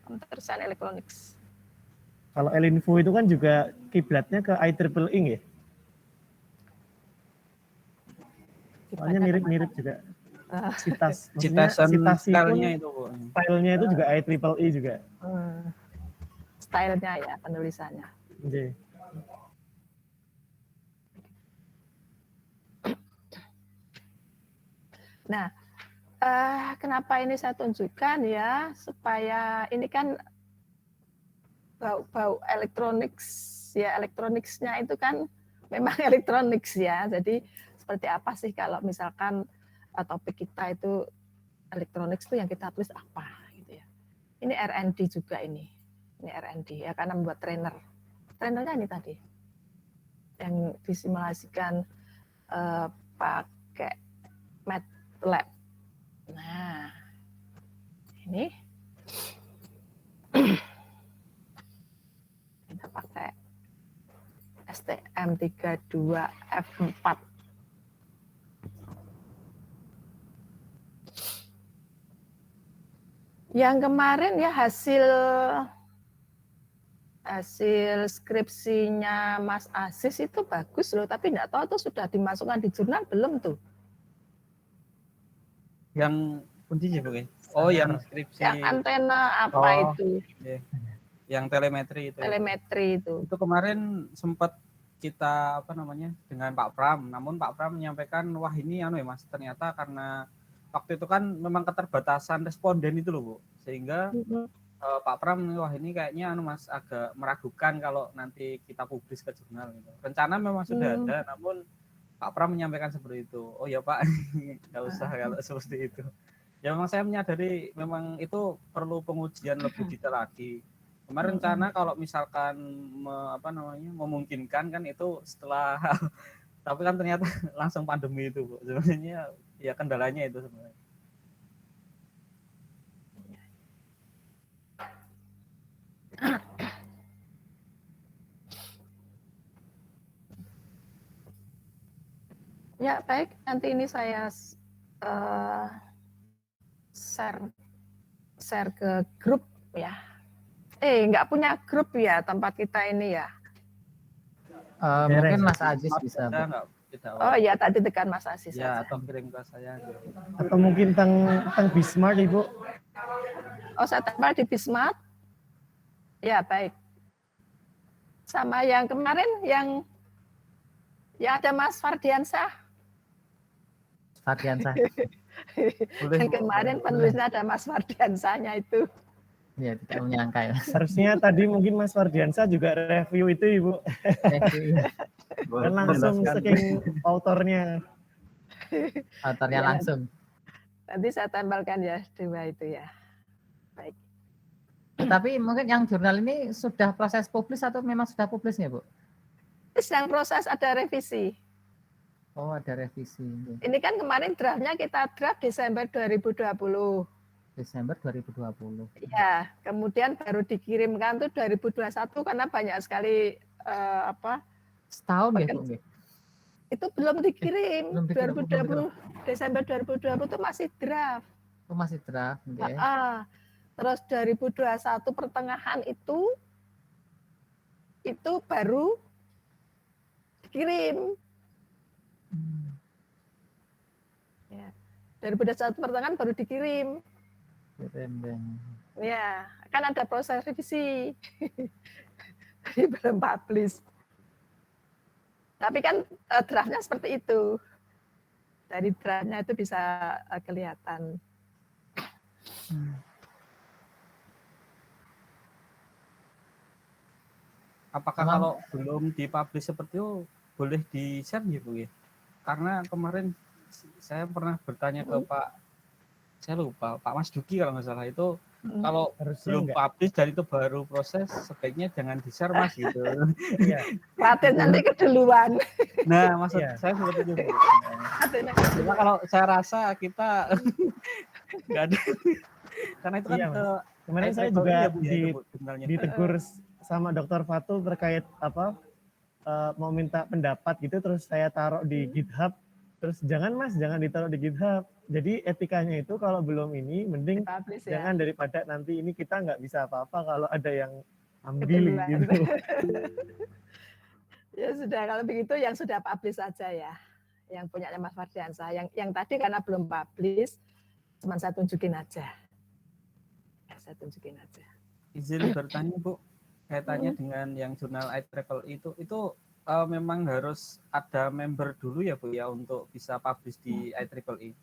Komputer science electronics. Kalau Elinfo itu kan juga kiblatnya ke IEEE ya? Soalnya mirip-mirip juga. Citasi itu Bu. Filenya itu juga IEEE juga. Stylenya ya, penulisannya. Nah, kenapa ini saya tunjukkan ya, supaya ini kan bau elektroniknya itu kan memang elektronik ya. Jadi seperti apa sih kalau misalkan topik kita itu elektronik itu yang kita tulis apa gitu ya. Ini R&D juga ini R&D ya, karena membuat trainernya ini tadi yang disimulasikan pakai MATLAB. Nah, ini kita pakai STM32F4. Yang kemarin ya hasil skripsinya Mas Aziz itu bagus loh, tapi enggak tahu tuh sudah dimasukkan di jurnal belum tuh. Yang kuncinya Bu. Oh, yang skripsi. Yang antena apa itu? Yeah. Yang telemetri itu. Telemetri itu. Itu kemarin sempat kita dengan Pak Pram, namun Pak Pram menyampaikan wah ini ya Mas, ternyata karena waktu itu kan memang keterbatasan responden itu loh Bu, sehingga Pak Pram wah ini kayaknya Mas agak meragukan kalau nanti kita publis ke jurnal gitu. Rencana memang sudah ada, namun Pak Pram menyampaikan seperti itu. Oh ya Pak, nggak usah kalau seperti itu. Ya memang saya menyadari memang itu perlu pengujian lebih detail lagi. Kemarin rencana kalau misalkan memungkinkan kan itu setelah tapi kan ternyata langsung pandemi itu Bu. Sebenarnya ya kendalanya itu sebenarnya. Ya baik, nanti ini saya share ke grup ya. Nggak punya grup ya tempat kita ini ya. Mungkin Mas Aziz bisa. Oh ya, tadi tekan Mas Aziz ya, saja. atau kirim ke saya. Atau mungkin tentang Bismart Ibu. Oh, saya tempel di Bismart. Ya baik. Sama yang kemarin yang ada Mas Fardiansyah. Yang kemarin penulisnya ada Mas Fardiansyahnya itu. Ya, tidak menyangka ya. Harusnya tadi mungkin Mas Fardiansyah juga review itu Ibu. Dan langsung saking autornya. Autornya Ya, langsung. Nanti saya tempelkan ya dua itu ya. Baik. Tapi mungkin yang jurnal ini sudah proses publis atau memang sudah publisnya Bu? Sedang proses ada revisi. Oh, ada revisi. Ini kan kemarin draftnya kita draft Desember 2020. Desember 2020. Ya, kemudian baru dikirimkan tuh 2021 karena banyak sekali setahun ya Bu? Itu belum dikirim. Belum dikirim. 2020 Desember 2020 itu masih draft. Oh, masih draft. Okay. Terus 2021 pertengahan itu baru dikirim. Ya. 2021 pertengahan baru dikirim. Ya, kan ada proses revisi. Jadi belum publish. Tapi kan draftnya seperti itu. Dari draftnya itu bisa kelihatan. Apakah kalau belum dipublish seperti itu boleh di-share ya Bu ya? Karena kemarin saya pernah bertanya ke Pak Mas Duki kalau nggak salah itu kalau belum publish dan itu baru proses sebaiknya jangan di-share Mas gitu. Paten nanti keduluan. Nah maksud saya seperti itu. Cuma kalau saya rasa kita nggak ada karena itu kan kemarin saya juga ditegur sama Dr. Fatul terkait mau minta pendapat gitu, terus saya taruh di GitHub. Terus jangan Mas, jangan ditaruh di GitHub. Jadi etikanya itu kalau belum ini, mending jangan daripada nanti ini kita nggak bisa apa-apa kalau ada yang ambil gitu. Ya sudah, kalau begitu yang sudah publish saja ya. Yang punyanya Mas Fardiansyah. Yang tadi karena belum publish, cuma saya tunjukin aja. Saya tunjukin aja. Izin bertanya Bu, kaitannya dengan yang jurnal IEEE itu memang harus ada member dulu ya Bu ya untuk bisa publish di IEEE?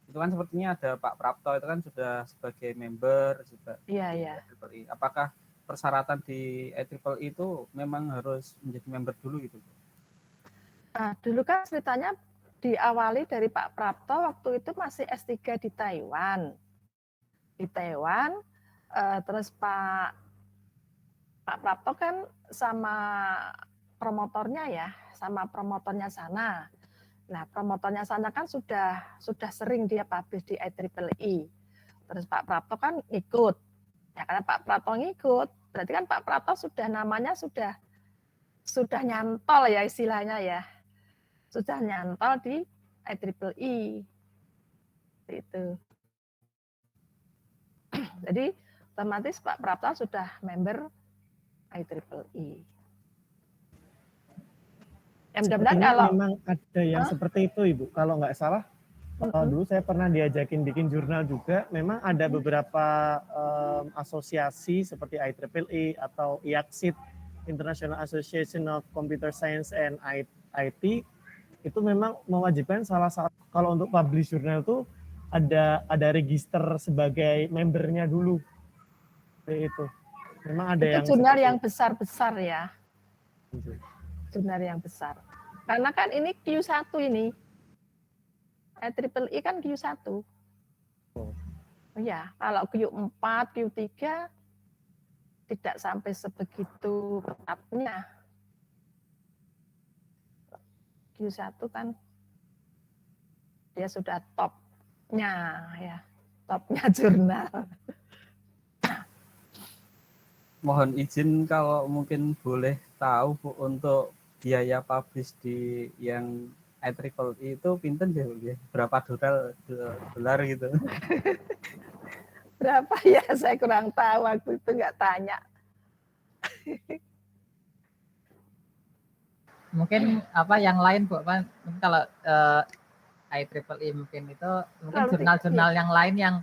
Itu kan sepertinya ada Pak Prapto itu kan sudah sebagai member juga Iya, di iya. IEEE. Apakah persyaratan di IEEE itu memang harus menjadi member dulu gitu? Nah, dulu kan ceritanya diawali dari Pak Prapto waktu itu masih S3 di Taiwan. Di Taiwan, terus Pak Prapto kan sama promotornya ya, sama promotornya sana. Nah, promotornya sana kan sudah sering dia publish di IEEE. Terus Pak Prapto kan ikut. Ya karena Pak Prapto ngikut, berarti kan Pak Prapto sudah namanya sudah nyantol ya istilahnya ya. Sudah nyantol di IEEE. Itu. Jadi otomatis Pak Prapto sudah member IEEE. Ya mudah-mudahan Sepertinya kalau memang ada yang seperti itu Ibu. Kalau nggak salah, dulu saya pernah diajakin bikin jurnal juga. Memang ada beberapa asosiasi seperti IEEE atau IACSID, International Association of Computer Science and IT, itu memang mewajibkan salah satu, kalau untuk publish jurnal itu ada register sebagai membernya dulu. Seperti itu. Memang ada itu yang jurnal seperti yang besar-besar ya. itu. Jurnal yang besar. Karena kan ini Q1 ini. IEEE kan Q1. Oh. Ya, kalau Q4, Q3 tidak sampai sebegitu ketatnya. Q1 kan dia sudah topnya ya. Topnya jurnal. Mohon izin kalau mungkin boleh tahu Bu, untuk biaya publish di yang IEEE itu pinten ya Bu? Berapa dolar gitu? Berapa ya? Saya kurang tahu, waktu itu nggak tanya. Mungkin apa yang lain Bu, apa mungkin kalau IEEE mungkin itu mungkin Kalau jurnal-jurnal yang lain yang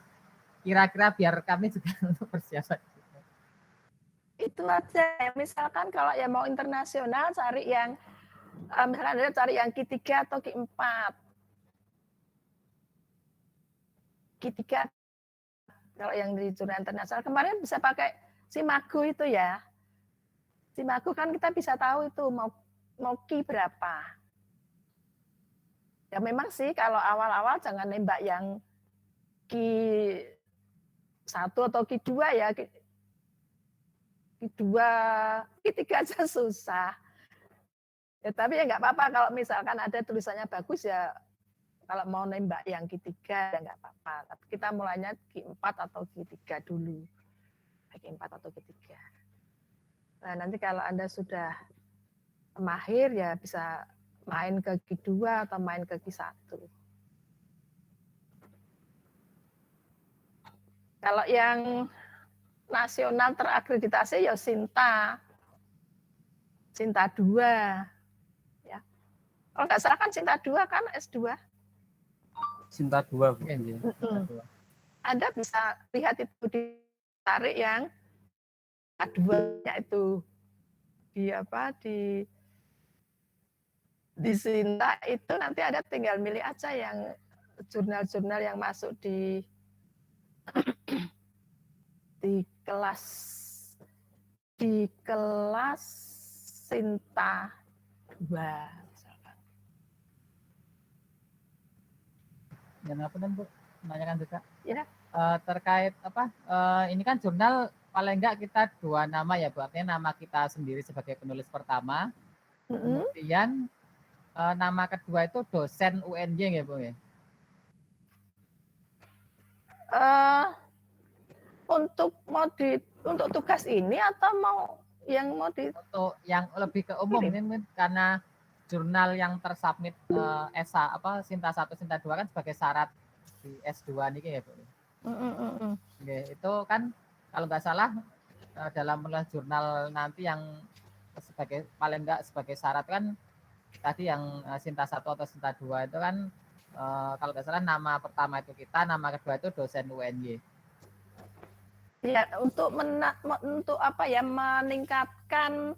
kira-kira biar kami juga untuk persiapan. Itu aja. Misalkan kalau yang mau internasional cari yang misalkan Anda cari yang Q3 atau Q4. Q3 kalau yang di jurnal internasional kemarin bisa pakai Simago itu ya. Simago kan kita bisa tahu itu mau Q berapa. Ya memang sih kalau awal-awal jangan nembak yang Q1 atau Q2 ya. Q2, Q3 aja susah. Ya, tapi ya nggak apa-apa kalau misalkan ada tulisannya bagus ya, kalau mau nembak yang Q3 ya nggak apa-apa. Tapi kita mulainya Q4 atau Q3 dulu. Q4 atau Q3. Nah nanti kalau Anda sudah mahir ya bisa main ke Q2 atau main ke Q1. Kalau yang nasional terakreditasi ya Sinta 2. Ya. Kalau nggak salah kan Sinta 2 kan S2. Sinta 2 Bu. Anda bisa lihat itu ditarik yang A2-nya itu di apa di Sinta itu nanti ada tinggal milih aja yang jurnal-jurnal yang masuk di kelas Sinta 2 misalkan. Dan apa dan Bu, menanyakan juga. Ya. Terkait apa? Ini kan jurnal paling enggak kita 2 nama ya Bu, artinya nama kita sendiri sebagai penulis pertama. Kemudian nama kedua itu dosen UNJ ya Bu ya? Untuk tugas ini atau untuk yang lebih ke umum ini karena jurnal yang tersubmit SA apa Sinta 1 Sinta 2 kan sebagai syarat di S2 nih ya Bu. Itu kan kalau nggak salah dalam menulis jurnal nanti yang sebagai paling enggak sebagai syarat kan tadi yang Sinta 1 atau Sinta 2 itu kan kalau nggak salah nama pertama itu kita, nama kedua itu dosen UNY. Ya, untuk apa ya meningkatkan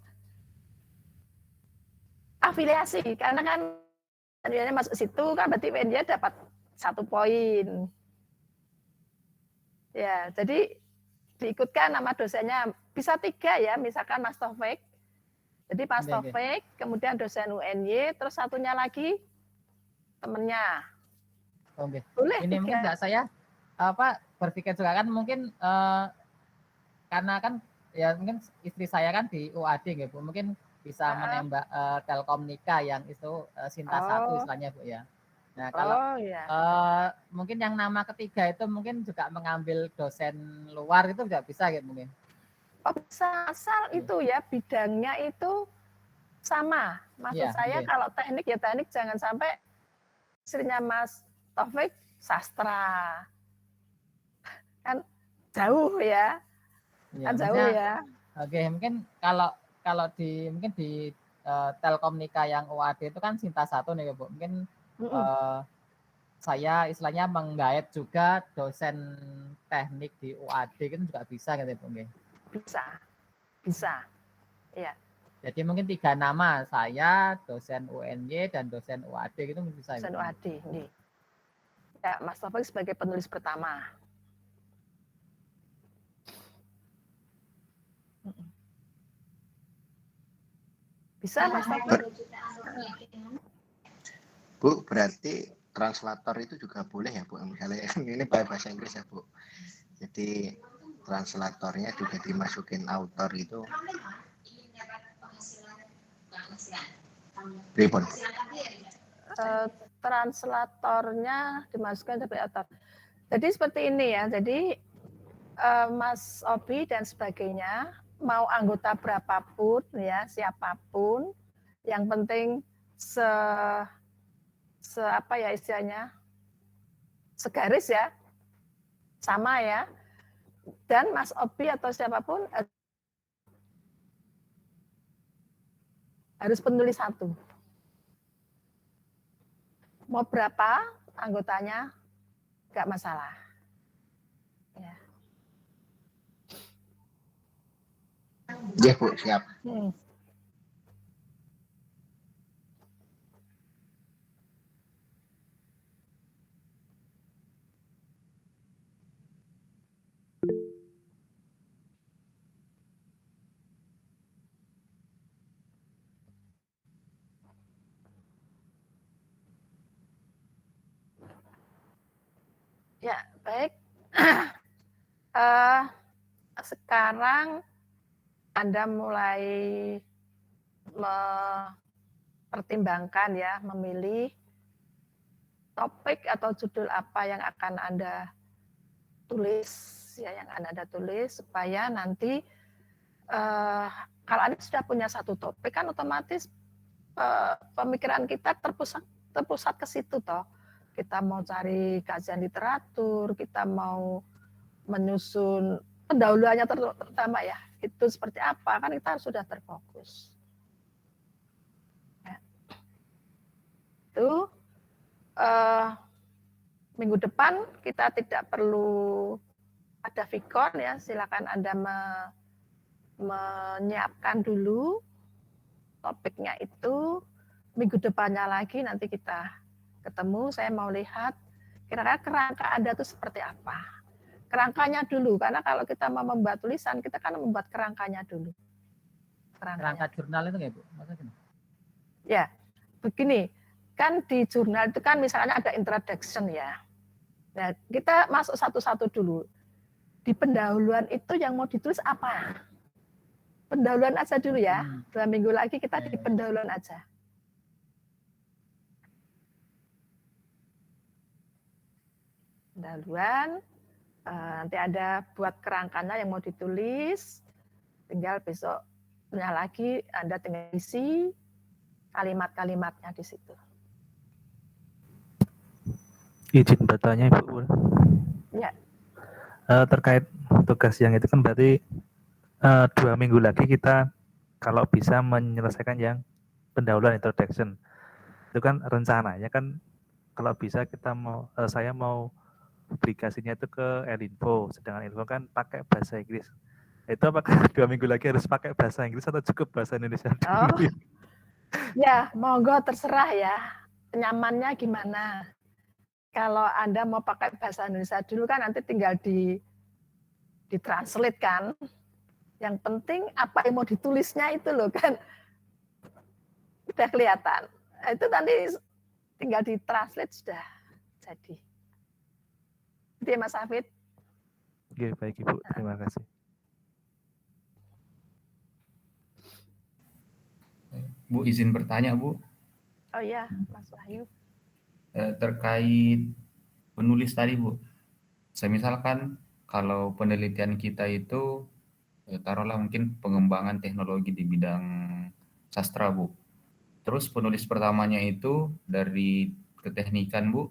afiliasi karena kan dia masuk situ kan berarti UNJ dapat 1 1 poin. Ya, jadi diikutkan nama dosennya bisa 3 ya, misalkan Mas Taufik. Jadi Mas Oke, oke. Taufik, kemudian dosen UNY, terus satunya lagi temennya. Oke. Boleh Ini mungkin 3. enggak saya berpikir juga kan mungkin karena kan ya mungkin istri saya kan di UAD gitu Bu. Mungkin bisa menembak Telkomnika yang itu Sinta 1 istilahnya Bu ya. Nah, kalau ya. mungkin yang nama ketiga itu mungkin juga mengambil dosen luar itu juga bisa gitu mungkin. Oh, bisa, asal itu ya bidangnya itu sama. Maksud saya kalau teknik ya teknik, jangan sampai istrinya Mas Taufik sastra. Kan jauh ya. Kan jauh ya. Oke, mungkin kalau di mungkin di Telkomnika yang UAD itu kan Sinta 1 nih Bu. Mungkin saya istilahnya menggait juga dosen teknik di UAD itu juga bisa gitu Bu. Bisa. Ya. Jadi mungkin 3 nama, saya, dosen UNY dan dosen UAD gitu bisa. Dosen UAD, nih. Ya, Mas Taufik sebagai penulis pertama. Bisa Mas Taufik? Bu, berarti translator itu juga boleh ya Bu? Misalnya ini bahasa Inggris ya Bu. Jadi translatornya juga dimasukin author itu. Ribon. Translatornya dimasukkan sebagai author. Jadi seperti ini ya. Jadi Mas Obi dan sebagainya mau anggota berapapun ya, siapapun, yang penting apa ya istilahnya, segaris ya, sama ya. Dan Mas Obi atau siapapun harus penulis 1. Mau berapa anggotanya nggak masalah. Ya. Ya Bu, siap. Ya, baik. Sekarang Anda mulai mempertimbangkan ya, memilih topik atau judul apa yang akan Anda tulis ya, yang Anda tulis supaya nanti kalau Anda sudah punya 1 topik kan otomatis pemikiran kita terpusat ke situ toh. Kita mau cari kajian literatur, kita mau menyusun pendahuluannya terutama ya, itu seperti apa, kan kita sudah terfokus. Ya. Itu minggu depan kita tidak perlu ada vikon ya, silakan Anda menyiapkan dulu topiknya itu. Minggu depannya lagi nanti kita ketemu, saya mau lihat kira-kira kerangka Anda itu seperti apa. Kerangkanya dulu, karena kalau kita mau membuat tulisan, kita kan membuat kerangkanya dulu. Kerangka jurnal itu nggak Bu? Maksudnya? Ya, begini, kan di jurnal itu kan misalnya ada introduction ya. Nah, kita masuk satu-satu dulu. Di pendahuluan itu yang mau ditulis apa? Pendahuluan aja dulu ya. 2 minggu lagi kita di pendahuluan aja. Pendahuluan, nanti ada buat kerangkanya yang mau ditulis, tinggal besoknya lagi Anda tinggal isi kalimat-kalimatnya di situ. Izin bertanya Ibu. Ya. Terkait tugas yang itu kan berarti 2 minggu lagi kita kalau bisa menyelesaikan yang pendahuluan introduction. Itu kan rencananya kan kalau bisa kita saya mau publikasinya itu ke Elinfo, sedangkan Elinfo kan pakai bahasa Inggris. Itu apakah 2 minggu lagi harus pakai bahasa Inggris atau cukup bahasa Indonesia dulu? Ya, monggo terserah ya. Nyamannya gimana. kalau Anda mau pakai bahasa Indonesia dulu kan nanti tinggal ditranslate kan. Yang penting apa yang mau ditulisnya itu loh kan. Udah kelihatan. Itu nanti tinggal ditranslate sudah jadi. Itu ya Mas Hafid. Oke, baik Ibu. Terima kasih. Bu, izin bertanya, Bu. Oh iya, Mas Wahyu. Terkait penulis tadi, Bu. Misalkan kalau penelitian kita itu, taruhlah mungkin pengembangan teknologi di bidang sastra, Bu. Terus penulis pertamanya itu dari keteknikan, Bu.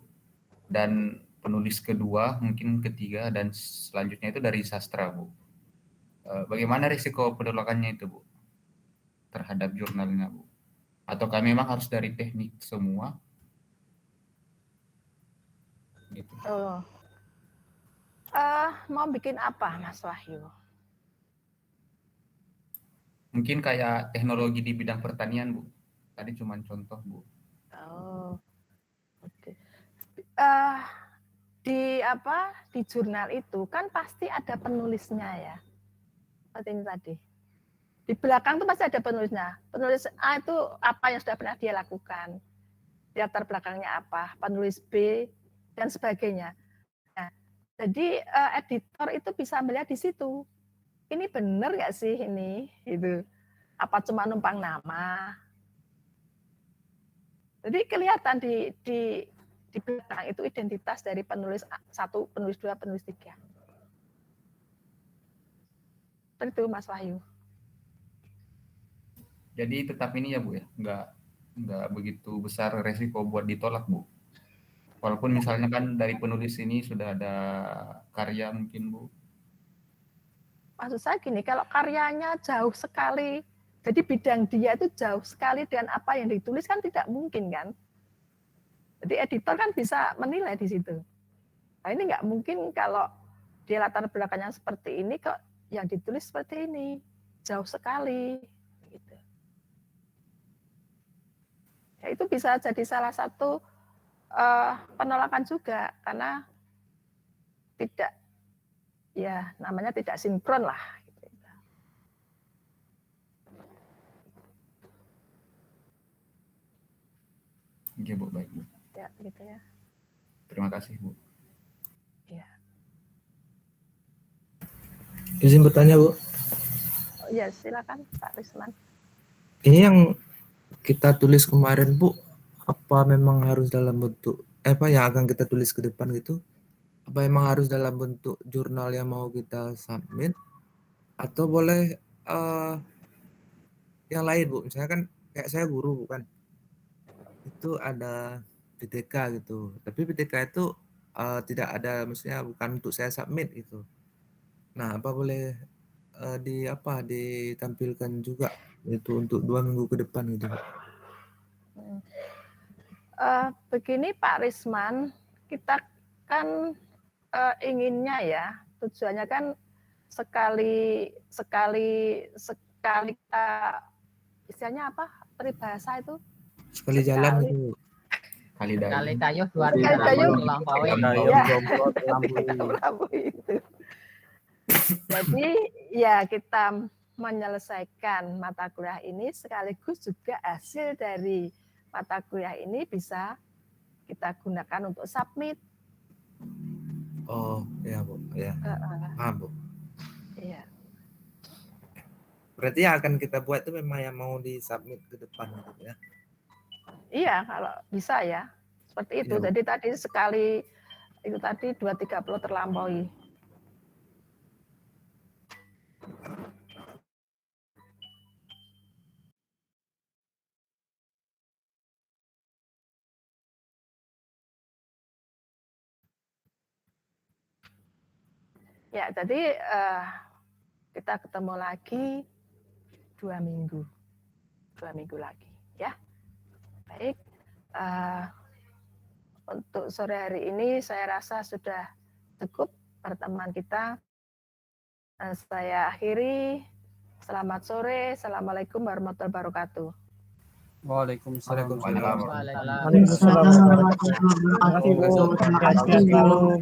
Dan penulis kedua, mungkin ketiga, dan selanjutnya itu dari sastra, Bu. Bagaimana risiko penolakannya itu, Bu? Terhadap jurnalnya, Bu? Ataukah memang harus dari teknik semua? Gitu. Oh. Mau bikin apa Mas Wahyu? Mungkin kayak teknologi di bidang pertanian, Bu. Tadi cuma contoh, Bu. Oh. Oke. Di jurnal itu kan pasti ada penulisnya ya. Seperti ini tadi. Di belakang tuh pasti ada penulisnya. Penulis A itu apa yang sudah pernah dia lakukan. Di latar belakangnya apa, penulis B dan sebagainya. Nah, jadi editor itu bisa melihat di situ. Ini benar nggak sih ini? Gitu. Apa cuma numpang nama? Jadi kelihatan di belakang itu identitas dari penulis 1, penulis 2, penulis 3. Seperti itu Mas Wahyu. Jadi tetap ini ya, Bu, ya, nggak begitu besar resiko buat ditolak, Bu. Walaupun misalnya kan dari penulis ini sudah ada karya mungkin, Bu. Maksud saya gini, kalau karyanya jauh sekali, jadi bidang dia itu jauh sekali dengan apa yang ditulis kan tidak mungkin kan. Jadi editor kan bisa menilai di situ. Nah ini nggak mungkin kalau dia latar belakangnya seperti ini, kok yang ditulis seperti ini, jauh sekali. Gitu. Ya, itu bisa jadi salah satu penolakan juga karena tidak, ya namanya tidak sinkron lah. Gitu. Oke, Bu, baik, Bu. Ya, gitu ya. Terima kasih, Bu. Ya. Izin bertanya, Bu. Oh, ya, silakan Pak Risman. Ini yang kita tulis kemarin, Bu, apa memang harus dalam bentuk apa yang akan kita tulis ke depan gitu? Apa memang harus dalam bentuk jurnal yang mau kita submit atau boleh yang lain, Bu? Misalnya kan kayak saya guru, bukan? Itu ada PTK gitu. Tapi PTK itu tidak ada, maksudnya bukan untuk saya submit gitu. Nah, apa boleh ditampilkan juga itu untuk 2 minggu ke depan gitu. Begini Pak Risman, kita kan inginnya ya, tujuannya kan sekali kita, istilahnya apa, peribahasa itu? Sekali jalan gitu. Kali kayu 2000 Kali kayu melampaui. itu. Jadi ya kita menyelesaikan mata kuliah ini sekaligus juga hasil dari mata kuliah ini bisa kita gunakan untuk submit. Oh, ya, Bu. Ya. Paham, Bu. Iya. Berarti yang akan kita buat itu memang yang mau disubmit ke depan gitu ya. Iya, kalau bisa ya. Seperti itu. Ya, jadi tadi sekali itu tadi 230 terlampaui. Ya, jadi kita ketemu lagi 2 minggu. 2 minggu lagi, ya. Baik. Untuk sore hari ini saya rasa sudah cukup pertemuan kita. Saya akhiri. Selamat sore. Assalamualaikum warahmatullahi wabarakatuh. Waalaikumsalam. Waalaikumsalam. Waalaikumsalam. Waalaikumsalam warahmatullahi wabarakatuh. warahmatullahi Terima kasih Bu. wabarakatuh. Terima Sehat-sehat kasih Bu. selalu.